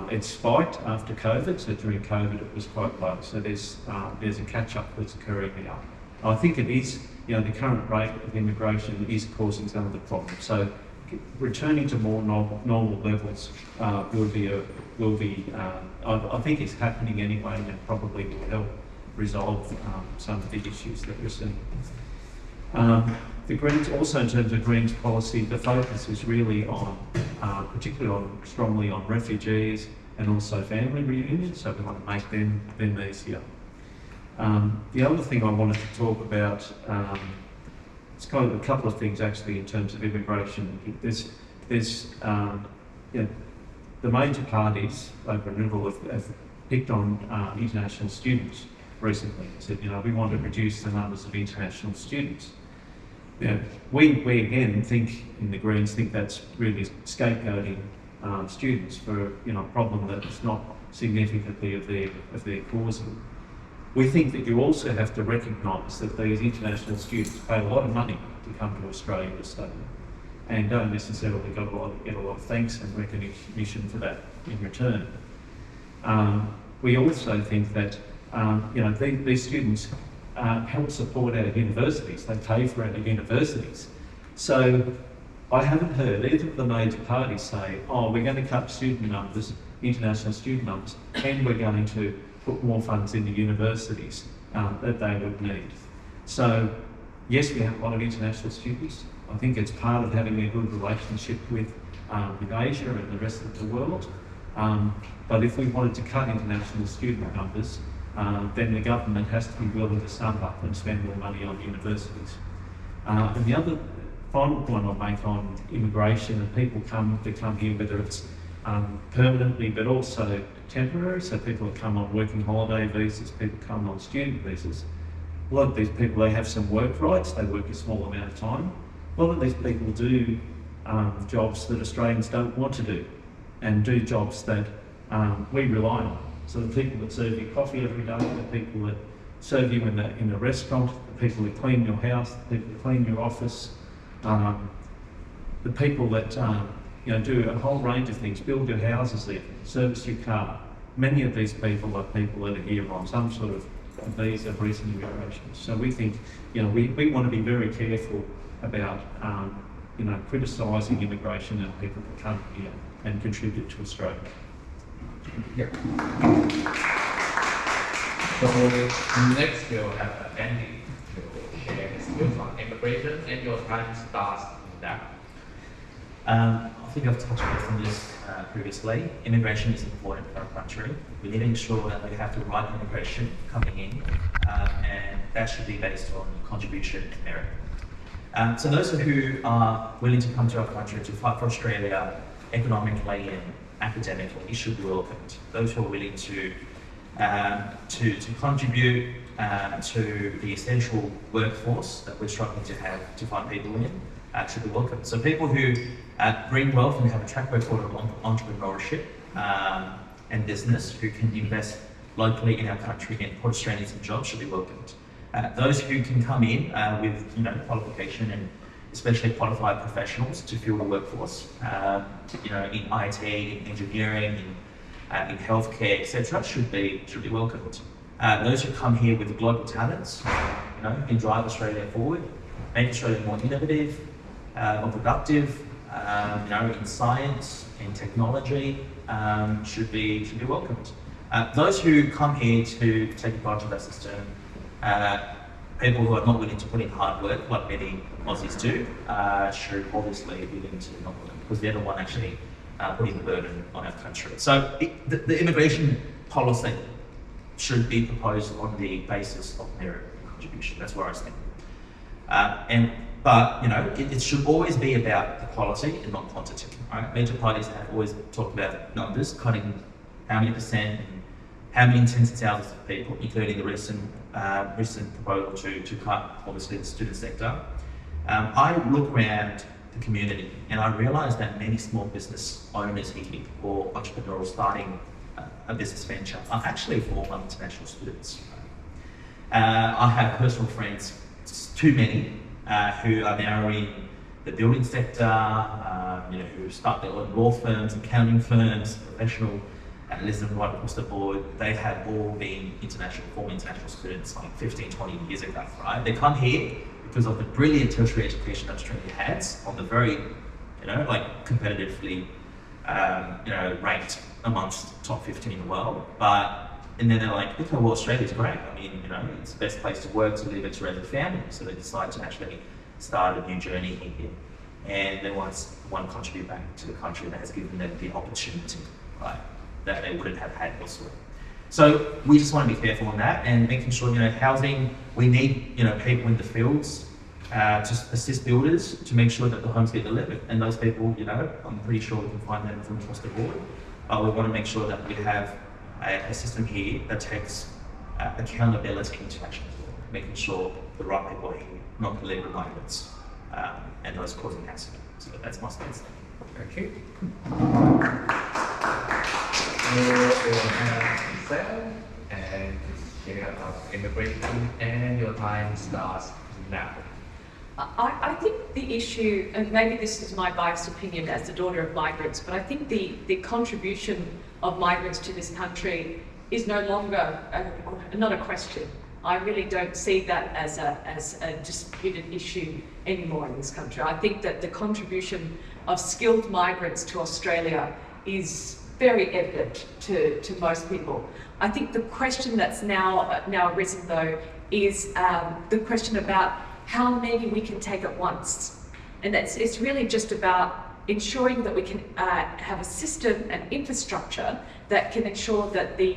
It spiked after COVID, so during COVID it was quite low. So there's a catch-up that's occurring now. I think it is, the current rate of immigration is causing some of the problems. So returning to more normal levels will be I think it's happening anyway, and it probably will help resolve some of the issues that we're seeing. The Greens, also in terms of Greens policy, the focus is really on, particularly strongly on refugees and also family reunions, so we want to make them easier. The other thing I wanted to talk about, it's kind of a couple of things actually in terms of immigration. There's the major parties over Renewal have picked on international students recently. Said, we want to reduce the numbers of international students. We again think, in the Greens, think that's really scapegoating students for a problem that is not significantly of their causing. We think that you also have to recognise that these international students pay a lot of money to come to Australia to study, and don't necessarily get a lot of thanks and recognition for that in return. We also think that these students help support our universities. They pay for our universities. So I haven't heard either of the major parties say, we're going to cut student numbers, international student numbers, and we're going to put more funds in the universities that they would need. So yes, we have a lot of international students. I think it's part of having a good relationship with Asia and the rest of the world. But if we wanted to cut international student numbers, then the government has to be willing to sum up and spend more money on universities. And the other final point I'll make on immigration, and people come here, whether it's permanently but also temporary, so people come on working holiday visas, people come on student visas. A lot of these people, they have some work rights, they work a small amount of time. A lot of these people do jobs that Australians don't want to do, and do jobs that we rely on. So the people that serve you coffee every day, the people that serve you in a restaurant, the people that clean your house, the people that clean your office, the people that do a whole range of things, build your houses there, service your car. Many of these people are people that are here on some sort of visa of recent immigration. So we think, we want to be very careful about, criticising immigration and people that come here and contribute to Australia. Yeah. So next we'll have Andy to share his views on immigration, and your time starts now. I think I've touched on this previously. Immigration is important for our country. We need to ensure that we have the right immigration coming in, and that should be based on contribution and merit. So those who are willing to come to our country to fight for Australia economically and academically should be welcomed. Those who are willing to contribute to the essential workforce that we're struggling to have to find people in should be welcomed. So people who bring wealth and have a track record of entrepreneurship and business, who can invest locally in our country and put Australians in jobs, should be welcomed. Those who can come in with qualification and especially qualified professionals to fill the workforce, in IT, in engineering, in healthcare, etc., should be welcomed. Those who come here with global talents, can drive Australia forward, make Australia more innovative, more productive, in science, in technology, should be welcomed. Those who come here to take advantage of that system, people who are not willing to put in hard work, like many Aussies do, should obviously be willing to not work, because they're the one actually putting the burden on our country. So the immigration policy should be proposed on the basis of merit. contribution. That's where I stand. But you know, it should always be about the quality and not quantity. Right? Major parties have always talked about numbers, cutting how many percent and how many tens of thousands of people, including the recent proposal to cut, obviously, the student sector. I look around the community and I realise that many small business owners here or entrepreneurs starting a business venture are actually former international students. I have personal friends, too many, who are now in the building sector, you know, who start their own law firms, accounting firms, professional analysts right across the board. They have all been former international students like 15, 20 years ago, right? They come here because of the brilliant tertiary education that Australia has on the very, you know, like competitively, you know, ranked amongst top 15 in the world. And then they're like, okay, well, Australia's great. I mean, you know, it's the best place to work, to live, and to raise a family. So they decide to actually start a new journey here. And they want to contribute back to the country that has given them the opportunity, right, that they wouldn't have had elsewhere. So we just want to be careful on that and making sure, you know, housing, we need, you know, people in the fields to assist builders to make sure that the homes get delivered. And those people, you know, I'm pretty sure we can find them from across the board. But we want to make sure that we have a system here that takes accountability into action, making sure the right people are here, not the illegal migrants and those causing hassle. So that's my stance. Thank you. We'll have Gisele and share of immigration, and your time starts now. I think the issue, and maybe this is my biased opinion as the daughter of migrants, but I think the contribution of migrants to this country is no longer not a question. I really don't see that as a disputed issue anymore in this country. I think that the contribution of skilled migrants to Australia is very evident to most people. I think the question that's now arisen though is the question about how many we can take at once. And it's really just about ensuring that we can have a system and infrastructure that can ensure that the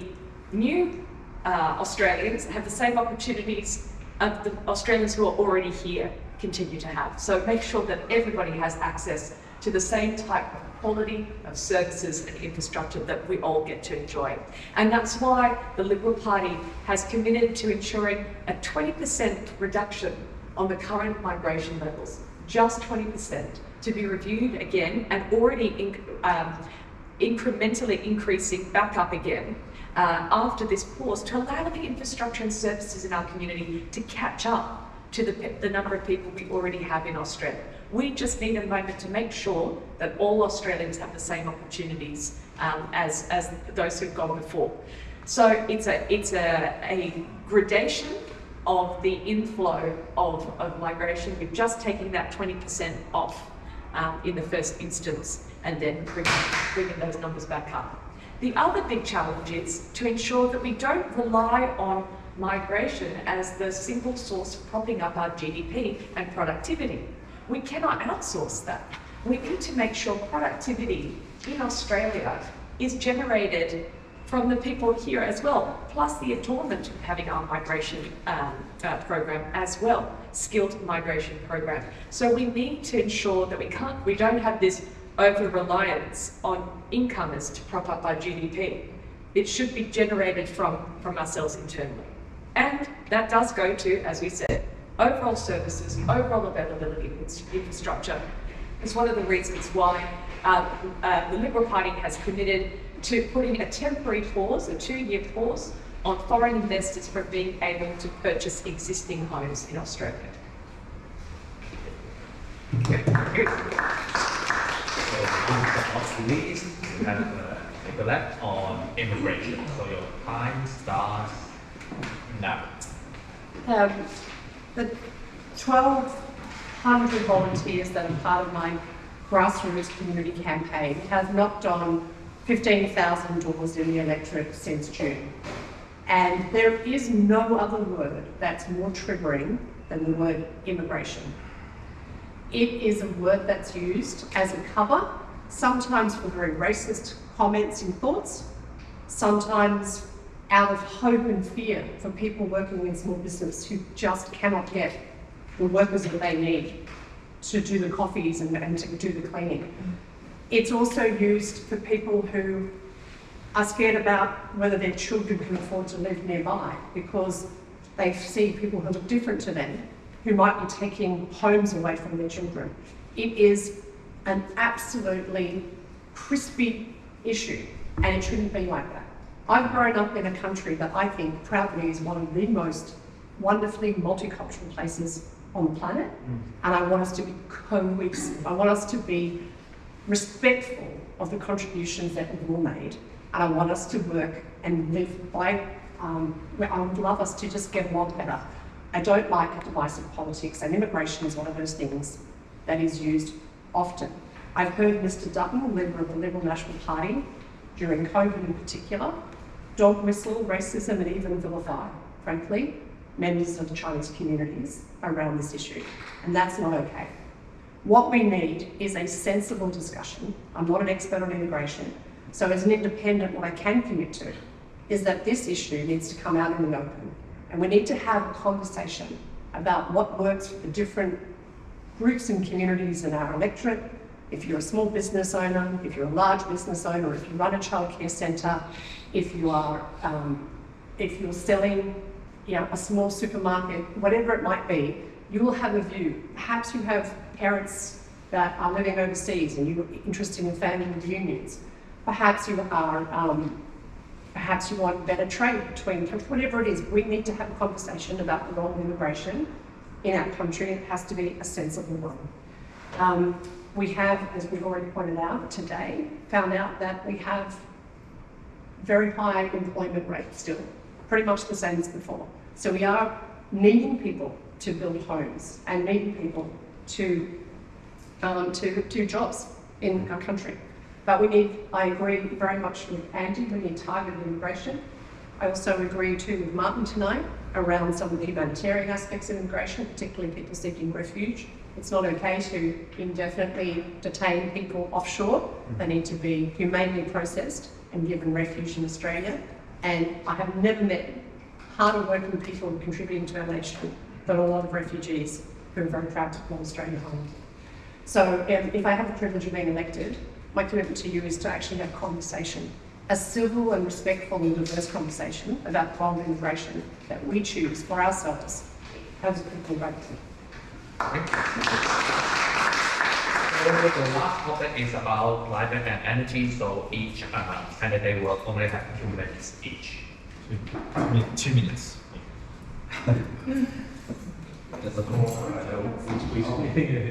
new Australians have the same opportunities of the Australians who are already here continue to have. So make sure that everybody has access to the same type of quality of services and infrastructure that we all get to enjoy. And that's why the Liberal Party has committed to ensuring a 20% reduction on the current migration levels, just 20%, to be reviewed again and already incrementally increasing back up again after this pause to allow the infrastructure and services in our community to catch up to the number of people we already have in Australia. We just need a moment to make sure that all Australians have the same opportunities as those who've gone before. So it's a gradation of the inflow of migration. We're just taking that 20% off in the first instance and then bringing those numbers back up. The other big challenge is to ensure that we don't rely on migration as the single source of propping up our GDP and productivity. We cannot outsource that. We need to make sure productivity in Australia is generated from the people here as well, plus the adornment of having our migration program as well, skilled migration program. So we need to ensure that we don't have this over-reliance on incomers to prop up our GDP. It should be generated from ourselves internally. And that does go to, as we said, overall services, overall availability of infrastructure. It's one of the reasons why the Liberal Party has committed to putting a temporary pause, a 2-year pause, on foreign investors from being able to purchase existing homes in Australia. Okay, good. So last but not least, we have Nicolette on immigration. So your time starts now. The 1,200 volunteers that are part of my grassroots community campaign has knocked on 15,000 doors in the electorate since June. And there is no other word that's more triggering than the word immigration. It is a word that's used as a cover, sometimes for very racist comments and thoughts, sometimes out of hope and fear for people working in small business who just cannot get the workers that they need to do the coffees and to do the cleaning. It's also used for people who are scared about whether their children can afford to live nearby because they see people who look different to them who might be taking homes away from their children. It is an absolutely crispy issue, and it shouldn't be like that. I've grown up in a country that I think proudly is one of the most wonderfully multicultural places on the planet, and I want us to be cohesive. I want us to be respectful of the contributions that we've all made, and I want us to work and live by, I would love us to just get along better. I don't like divisive politics, and immigration is one of those things that is used often. I've heard Mr. Dutton, leader of the Liberal National Party, during COVID in particular, dog whistle racism and even vilify, frankly, members of the Chinese communities around this issue, and that's not okay. What we need is a sensible discussion. I'm not an expert on immigration, so as an independent, what I can commit to is that this issue needs to come out in the open, and we need to have a conversation about what works for the different groups and communities in our electorate. If you're a small business owner, if you're a large business owner, if you run a childcare centre, if you're selling, a small supermarket, whatever it might be, you will have a view. Perhaps you have parents that are living overseas and you're interested in family reunions. Perhaps you want better trade between countries. Whatever it is, we need to have a conversation about the role of immigration in our country. It has to be a sensible one. We have, as we've already pointed out today, found out that we have very high employment rates still, pretty much the same as before. So we are needing people to build homes and needing people to do jobs in our country. But I agree very much with Andy, we need targeted immigration. I also agree too with Martin tonight around some of the humanitarian aspects of immigration, particularly people seeking refuge. It's not okay to indefinitely detain people offshore. They need to be humanely processed and given refuge in Australia. And I have never met harder working people contributing to our nation than a lot of refugees who are very proud to call Australia home. So if I have the privilege of being elected, my commitment to you is to actually have a conversation, a civil and respectful and diverse conversation about the role of immigration that we choose for ourselves as a people of Bradfield. So the last topic is about climate and energy, so each candidate will only have 2 minutes each. 2 minutes.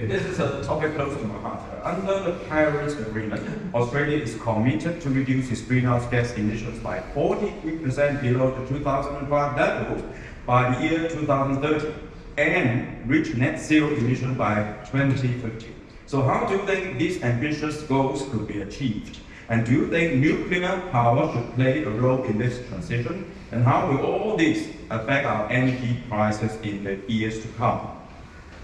This is a topic close to my heart. Under the Paris Agreement, Australia is committed to reduce its greenhouse gas emissions by 43% below the 2005 level by the year 2030 and reach net zero emission by 2050. So how do you think these ambitious goals could be achieved? And do you think nuclear power should play a role in this transition? And how will all this affect our energy prices in the years to come?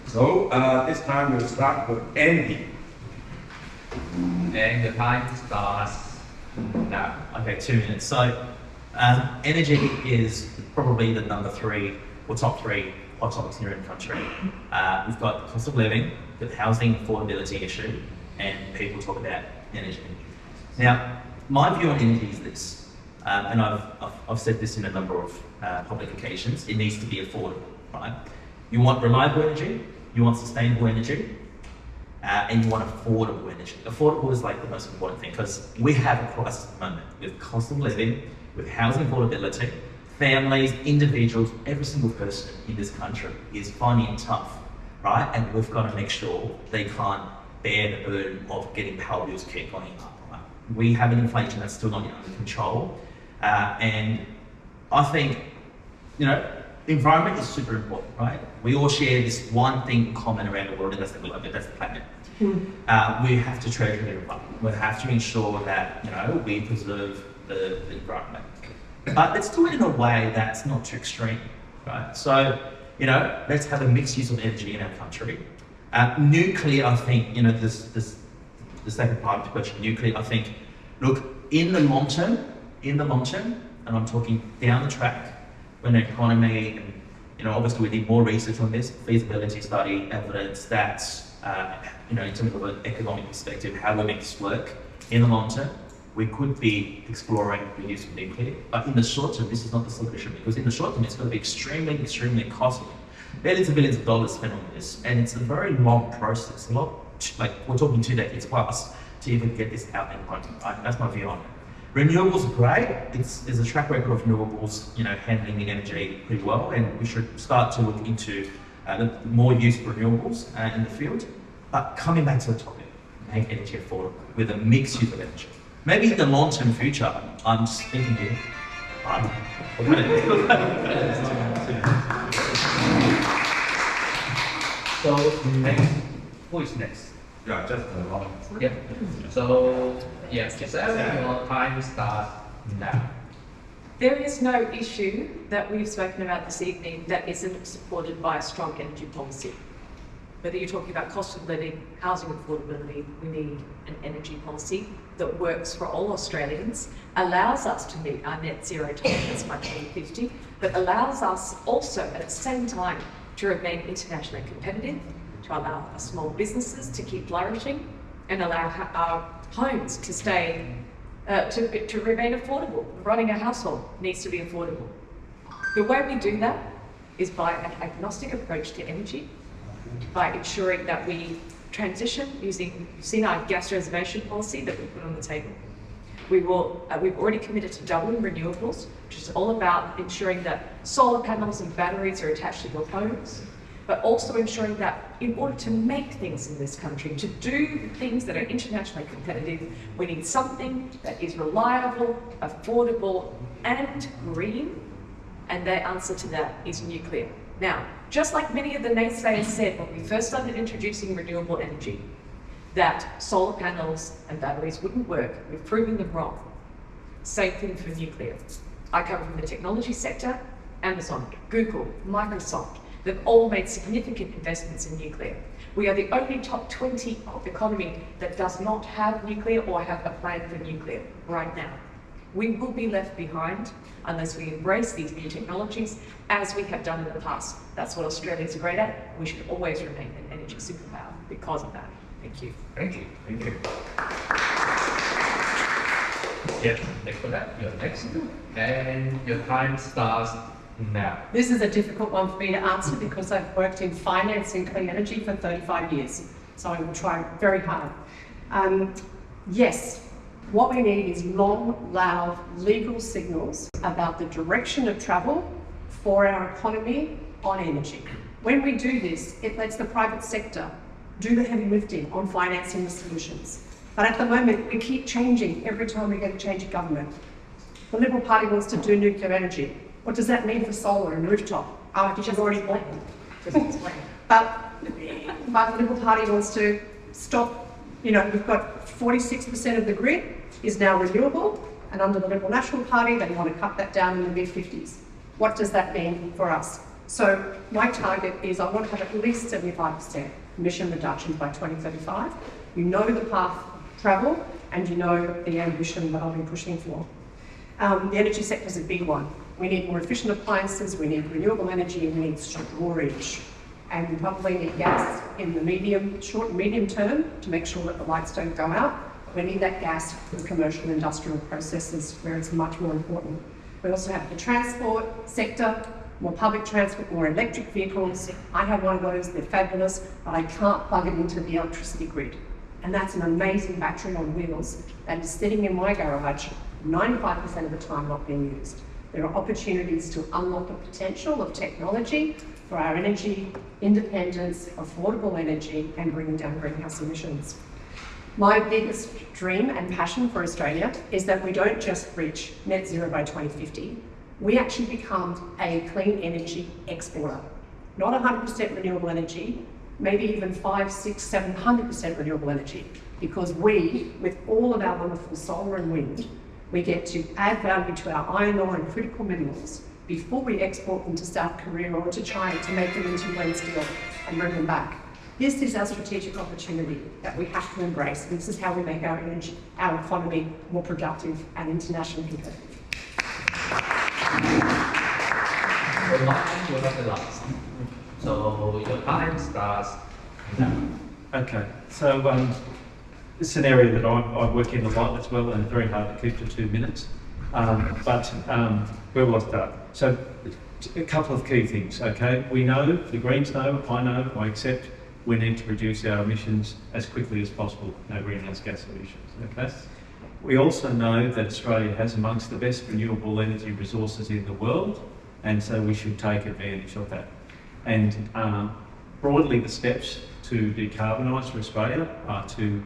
So this time we'll start with Andy. And the time starts now. Okay, 2 minutes. So energy is probably the number 3 or top 3 hot topics here in the country. We've got the cost of living, the housing affordability issue, and people talk about energy. Now, my view on energy is this, and I've said this in a number of public occasions, it needs to be affordable, right? You want reliable energy, you want sustainable energy, and you want affordable energy. Affordable is like the most important thing because we have a crisis at the moment with cost of living, with housing affordability, families, individuals, every single person in this country is finding it tough, right? And we've got to make sure they can't bear the burden of getting power bills keep going up, right? We have an inflation that's still not under control. And I think, the environment is super important, right? We all share this one thing common around the world, and that's the planet. We have to treasure the environment. We have to ensure that, we preserve the environment. But let's do it in a way that's not too extreme, right? So, let's have a mixed use of energy in our country. Nuclear, I think, the second part of the question, nuclear, I think, look, in the long term, and I'm talking down the track, when the economy, and obviously we need more research on this, feasibility study, evidence that, in terms of an economic perspective, how we make this work in the long term, we could be exploring the use of nuclear. But in the short term, this is not the solution, because in the short term, it's going to be extremely, extremely costly. Billions and billions of dollars spent on this, and it's a very long process. We're talking 2 decades plus to even get this out and running. Right? That's my view on it. Renewables are great. There's a track record of renewables, handling the energy pretty well, and we should start to look into more use of renewables in the field. But coming back to the topic, make energy affordable with a mixed use of energy. Maybe in the long-term future, I'm just thinking here. So next, who is next? Yeah, just Yeah. So yes, Gisele, your time starts now. There is no issue that we've spoken about this evening that isn't supported by a strong energy policy. Whether you're talking about cost of living, housing affordability, we need an energy policy that works for all Australians, allows us to meet our net zero targets by 2050, but allows us also at the same time to remain internationally competitive, to allow our small businesses to keep flourishing, and allow our homes to stay, to remain affordable. Running a household needs to be affordable. The way we do that is by an agnostic approach to energy, by ensuring that we transition using, you've seen our gas reservation policy that we put on the table. We've already committed to doubling renewables, which is all about ensuring that solar panels and batteries are attached to your homes, but also ensuring that in order to make things in this country, to do things that are internationally competitive, we need something that is reliable, affordable, and green, and the answer to that is nuclear. Now, just like many of the naysayers said when we first started introducing renewable energy, that solar panels and batteries wouldn't work, we've proven them wrong. Same thing for nuclear. I come from the technology sector, Amazon, Google, Microsoft, they've all made significant investments in nuclear. We are the only top 20 economy that does not have nuclear or have a plan for nuclear right now. We will be left behind unless we embrace these new technologies as we have done in the past. That's what Australians are great at. We should always remain an energy superpower because of that. Thank you. Thank you. Thank you. Yeah, Nicolette, you're next. And your time starts now. This is a difficult one for me to answer because I've worked in finance and clean energy for 35 years. So I will try very hard. Yes, what we need is long, loud, legal signals about the direction of travel for our economy on energy. When we do this, it lets the private sector do the heavy lifting on financing the solutions. But at the moment, we keep changing every time we get a change of government. The Liberal Party wants to do nuclear energy. What does that mean for solar and rooftop? She's already planned. But the Liberal Party wants to stop, we've got 46% of the grid is now renewable, and under the Liberal National Party, they want to cut that down in the mid-50s. What does that mean for us? So my target is I want to have at least 75% emission reductions by 2035. You know the path of travel, and you know the ambition that I'll be pushing for. The energy sector is a big one. We need more efficient appliances, we need renewable energy, and we need storage. And we probably need gas in the short and medium term to make sure that the lights don't go out. We need that gas for commercial industrial processes where it's much more important. We also have the transport sector, more public transport, more electric vehicles. I have one of those, they're fabulous, but I can't plug it into the electricity grid. And that's an amazing battery on wheels that is sitting in my garage 95% of the time not being used. There are opportunities to unlock the potential of technology for our energy independence, affordable energy, and bringing down greenhouse emissions. My biggest dream and passion for Australia is that we don't just reach net zero by 2050, we actually become a clean energy exporter. Not 100% renewable energy, maybe even 500, 600, 700% renewable energy, because we, with all of our wonderful solar and wind, we get to add value to our iron ore and critical minerals before we export them to South Korea or to China to make them into blend steel and bring them back. This is our strategic opportunity that we have to embrace. This is how we make our economy more productive and internationally competitive. So mine will not be last. So your time starts now. Okay, so this is an area that I work in a lot as well, and it's very hard to keep to 2 minutes. But where will I start? So a couple of key things, okay? We know, the Greens know, I accept, we need to reduce our emissions as quickly as possible, no greenhouse gas emissions, okay? We also know that Australia has amongst the best renewable energy resources in the world, and so we should take advantage of that. And broadly, the steps to decarbonise for Australia are to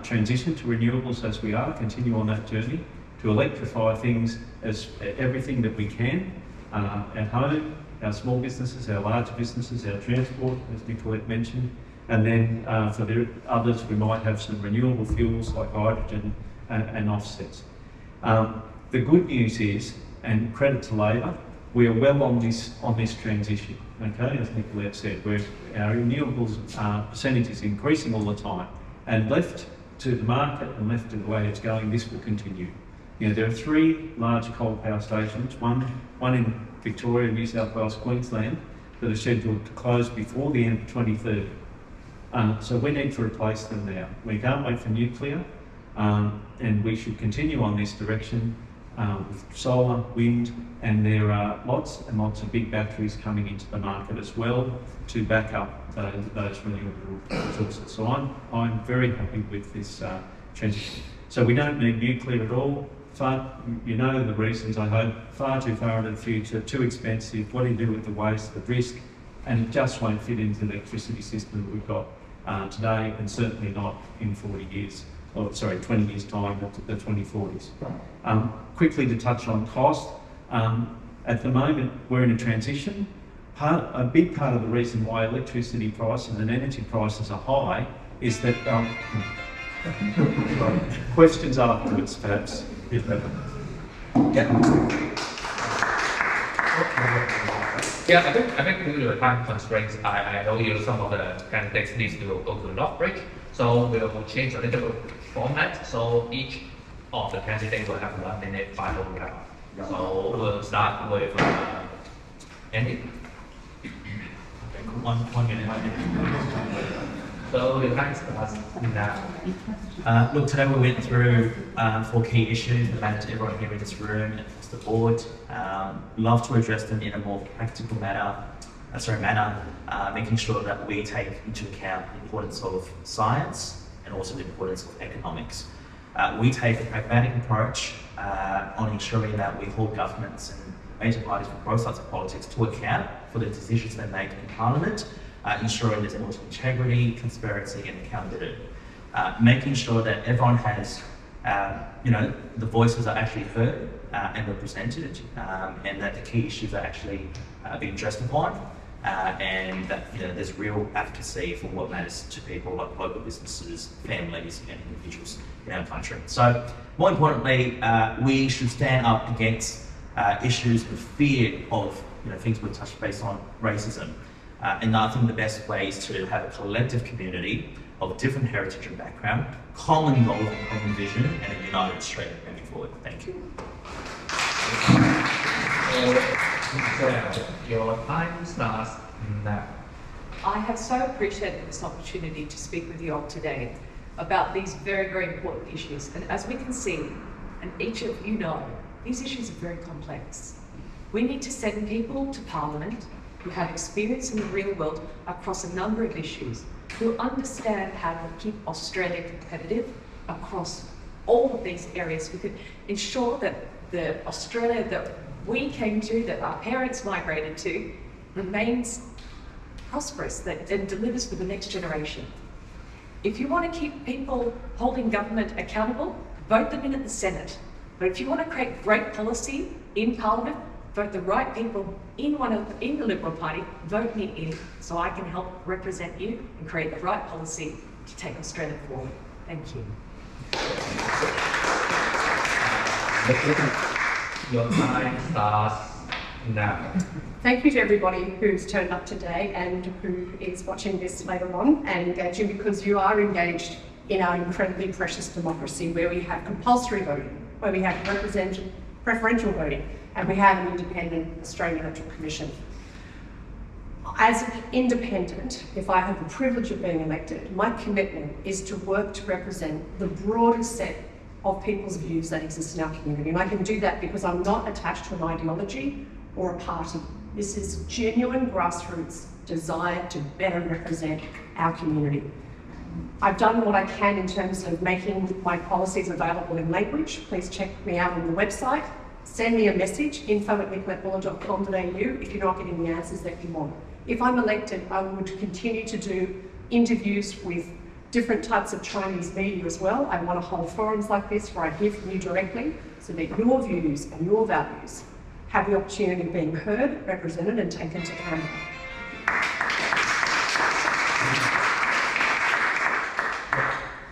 transition to renewables as we are, continue on that journey, to electrify things as everything that we can at home, our small businesses, our large businesses, our transport, as Nicolette mentioned, and then for the others we might have some renewable fuels like hydrogen and offsets. The good news is, and credit to Labor, we are well on this transition, okay, as Nicolette said, where our renewables percentage is increasing all the time, and left to the market and left to the way it's going, this will continue. You know, there are 3 large coal power stations, one in Victoria, New South Wales, Queensland, that are scheduled to close before the end of 2030. So we need to replace them now. We can't wait for nuclear, and we should continue on this direction with solar, wind, and there are lots and lots of big batteries coming into the market as well to back up those renewable resources. So I'm very happy with this transition. So we don't need nuclear at all. You know the reasons, I hope, far too far into the future, too expensive, what do you do with the waste, the risk, and it just won't fit into the electricity system that we've got today, and certainly not in 40 years, or sorry, 20 years time, the 2040s. Quickly to touch on cost, at the moment we're in a transition. A big part of the reason why electricity prices and energy prices are high is that, questions afterwards perhaps. Yeah, I think due to the time constraints, I know you some of the candidates need to go to the North Bridge, so we'll change a little bit format. So each of the candidates will have 1 minute final round. So we'll start with Andy. One minute. So your time starts now. Look, today we went through 4 key issues that matter to everyone here in this room and across the board. Love to address them in a more practical manner, making sure that we take into account the importance of science and also the importance of economics. We take a pragmatic approach on ensuring that we hold governments and major parties from both sides of politics to account for the decisions they make in Parliament, ensuring there's more integrity, transparency and accountability. Making sure that everyone has, the voices are actually heard and represented, and that the key issues are actually being addressed upon, and that there's real advocacy for what matters to people like local businesses, families and individuals in our country. So more importantly, we should stand up against issues of fear of things we touched base on, racism. And I think the best way is to have a collective community of different heritage and background, common goals and common vision, and a united Australia moving forward. Thank you. Your time starts now. I have so appreciated this opportunity to speak with you all today about these very, very important issues. And as we can see, and each of you know, these issues are very complex. We need to send people to Parliament who have experience in the real world across a number of issues, who understand how to keep Australia competitive across all of these areas. We could ensure that the Australia that we came to, that our parents migrated to, remains prosperous and delivers for the next generation. If you want to keep people holding government accountable, vote them in at the Senate. But if you want to create great policy in Parliament, vote the right people in the Liberal Party, vote me in so I can help represent you and create the right policy to take Australia forward. Thank you. Your time starts now. Thank you to everybody who's turned up today and who is watching this later on and engaging, because you are engaged in our incredibly precious democracy, where we have compulsory voting, where we have preferential voting, and we have an independent Australian Electoral Commission. As an independent, if I have the privilege of being elected, my commitment is to work to represent the broadest set of people's views that exist in our community. And I can do that because I'm not attached to an ideology or a party. This is genuine grassroots desire to better represent our community. I've done what I can in terms of making my policies available in language. Please check me out on the website. Send me a message, info@nicolettebullen.com.au if you're not getting the answers that you want. If I'm elected, I would continue to do interviews with different types of Chinese media as well. I want to hold forums like this where I hear from you directly so that your views and your values have the opportunity of being heard, represented and taken to camera.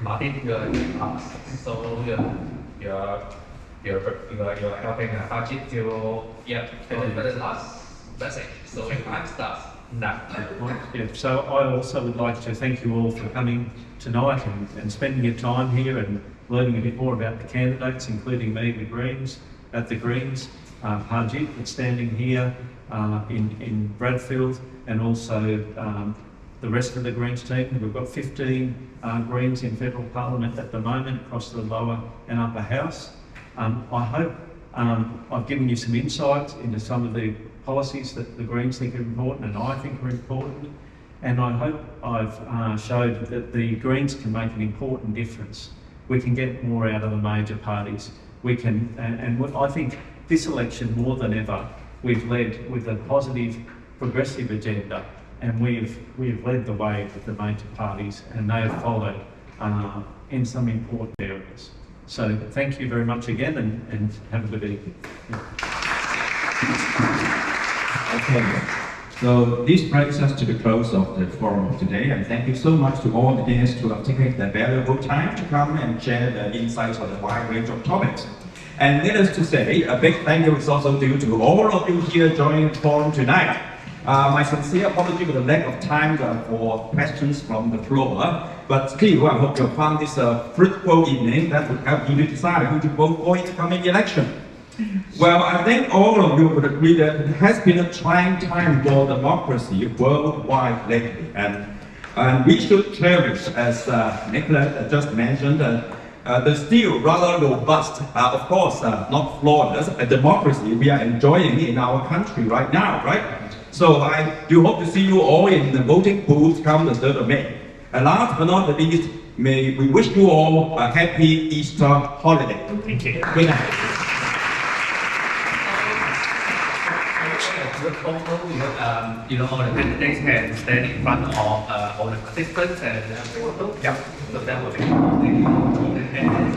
Martin, so you're helping Harjit to deliver the last message. So your time starts now. Yeah, so I also would like to thank you all for coming tonight and spending your time here and learning a bit more about the candidates, including me, the Greens, Harjit, that's standing here in Bradfield, and also the rest of the Greens team. We've got 15 Greens in federal parliament at the moment across the lower and upper house. I hope I've given you some insights into some of the policies that the Greens think are important and I think are important. And I hope I've showed that the Greens can make an important difference. We can get more out of the major parties. We can, and I think this election more than ever, we've led with a positive, progressive agenda, and we've led the way with the major parties, and they have followed in some important areas. So thank you very much again, and have a good evening. Okay, so this brings us to the close of the forum today, and thank you so much to all the guests who have taken their valuable time to come and share their insights on the wide range of topics. And needless to say, a big thank you is also due to all of you here joining the forum tonight. My sincere apology for the lack of time for questions from the floor, but still I hope you found this a fruitful evening that would help you to decide who to vote for in the coming election. Well, I think all of you would agree that it has been a trying time for democracy worldwide lately, and we should cherish, as Nicolette just mentioned, the still rather robust, of course not flawless, democracy we are enjoying in our country right now, right? So I do hope to see you all in the voting booths come the 3rd of May. And last but not least, may we wish you all a happy Easter holiday. Thank you. Good night. All the candidates can stand in front of all the participants and so that will be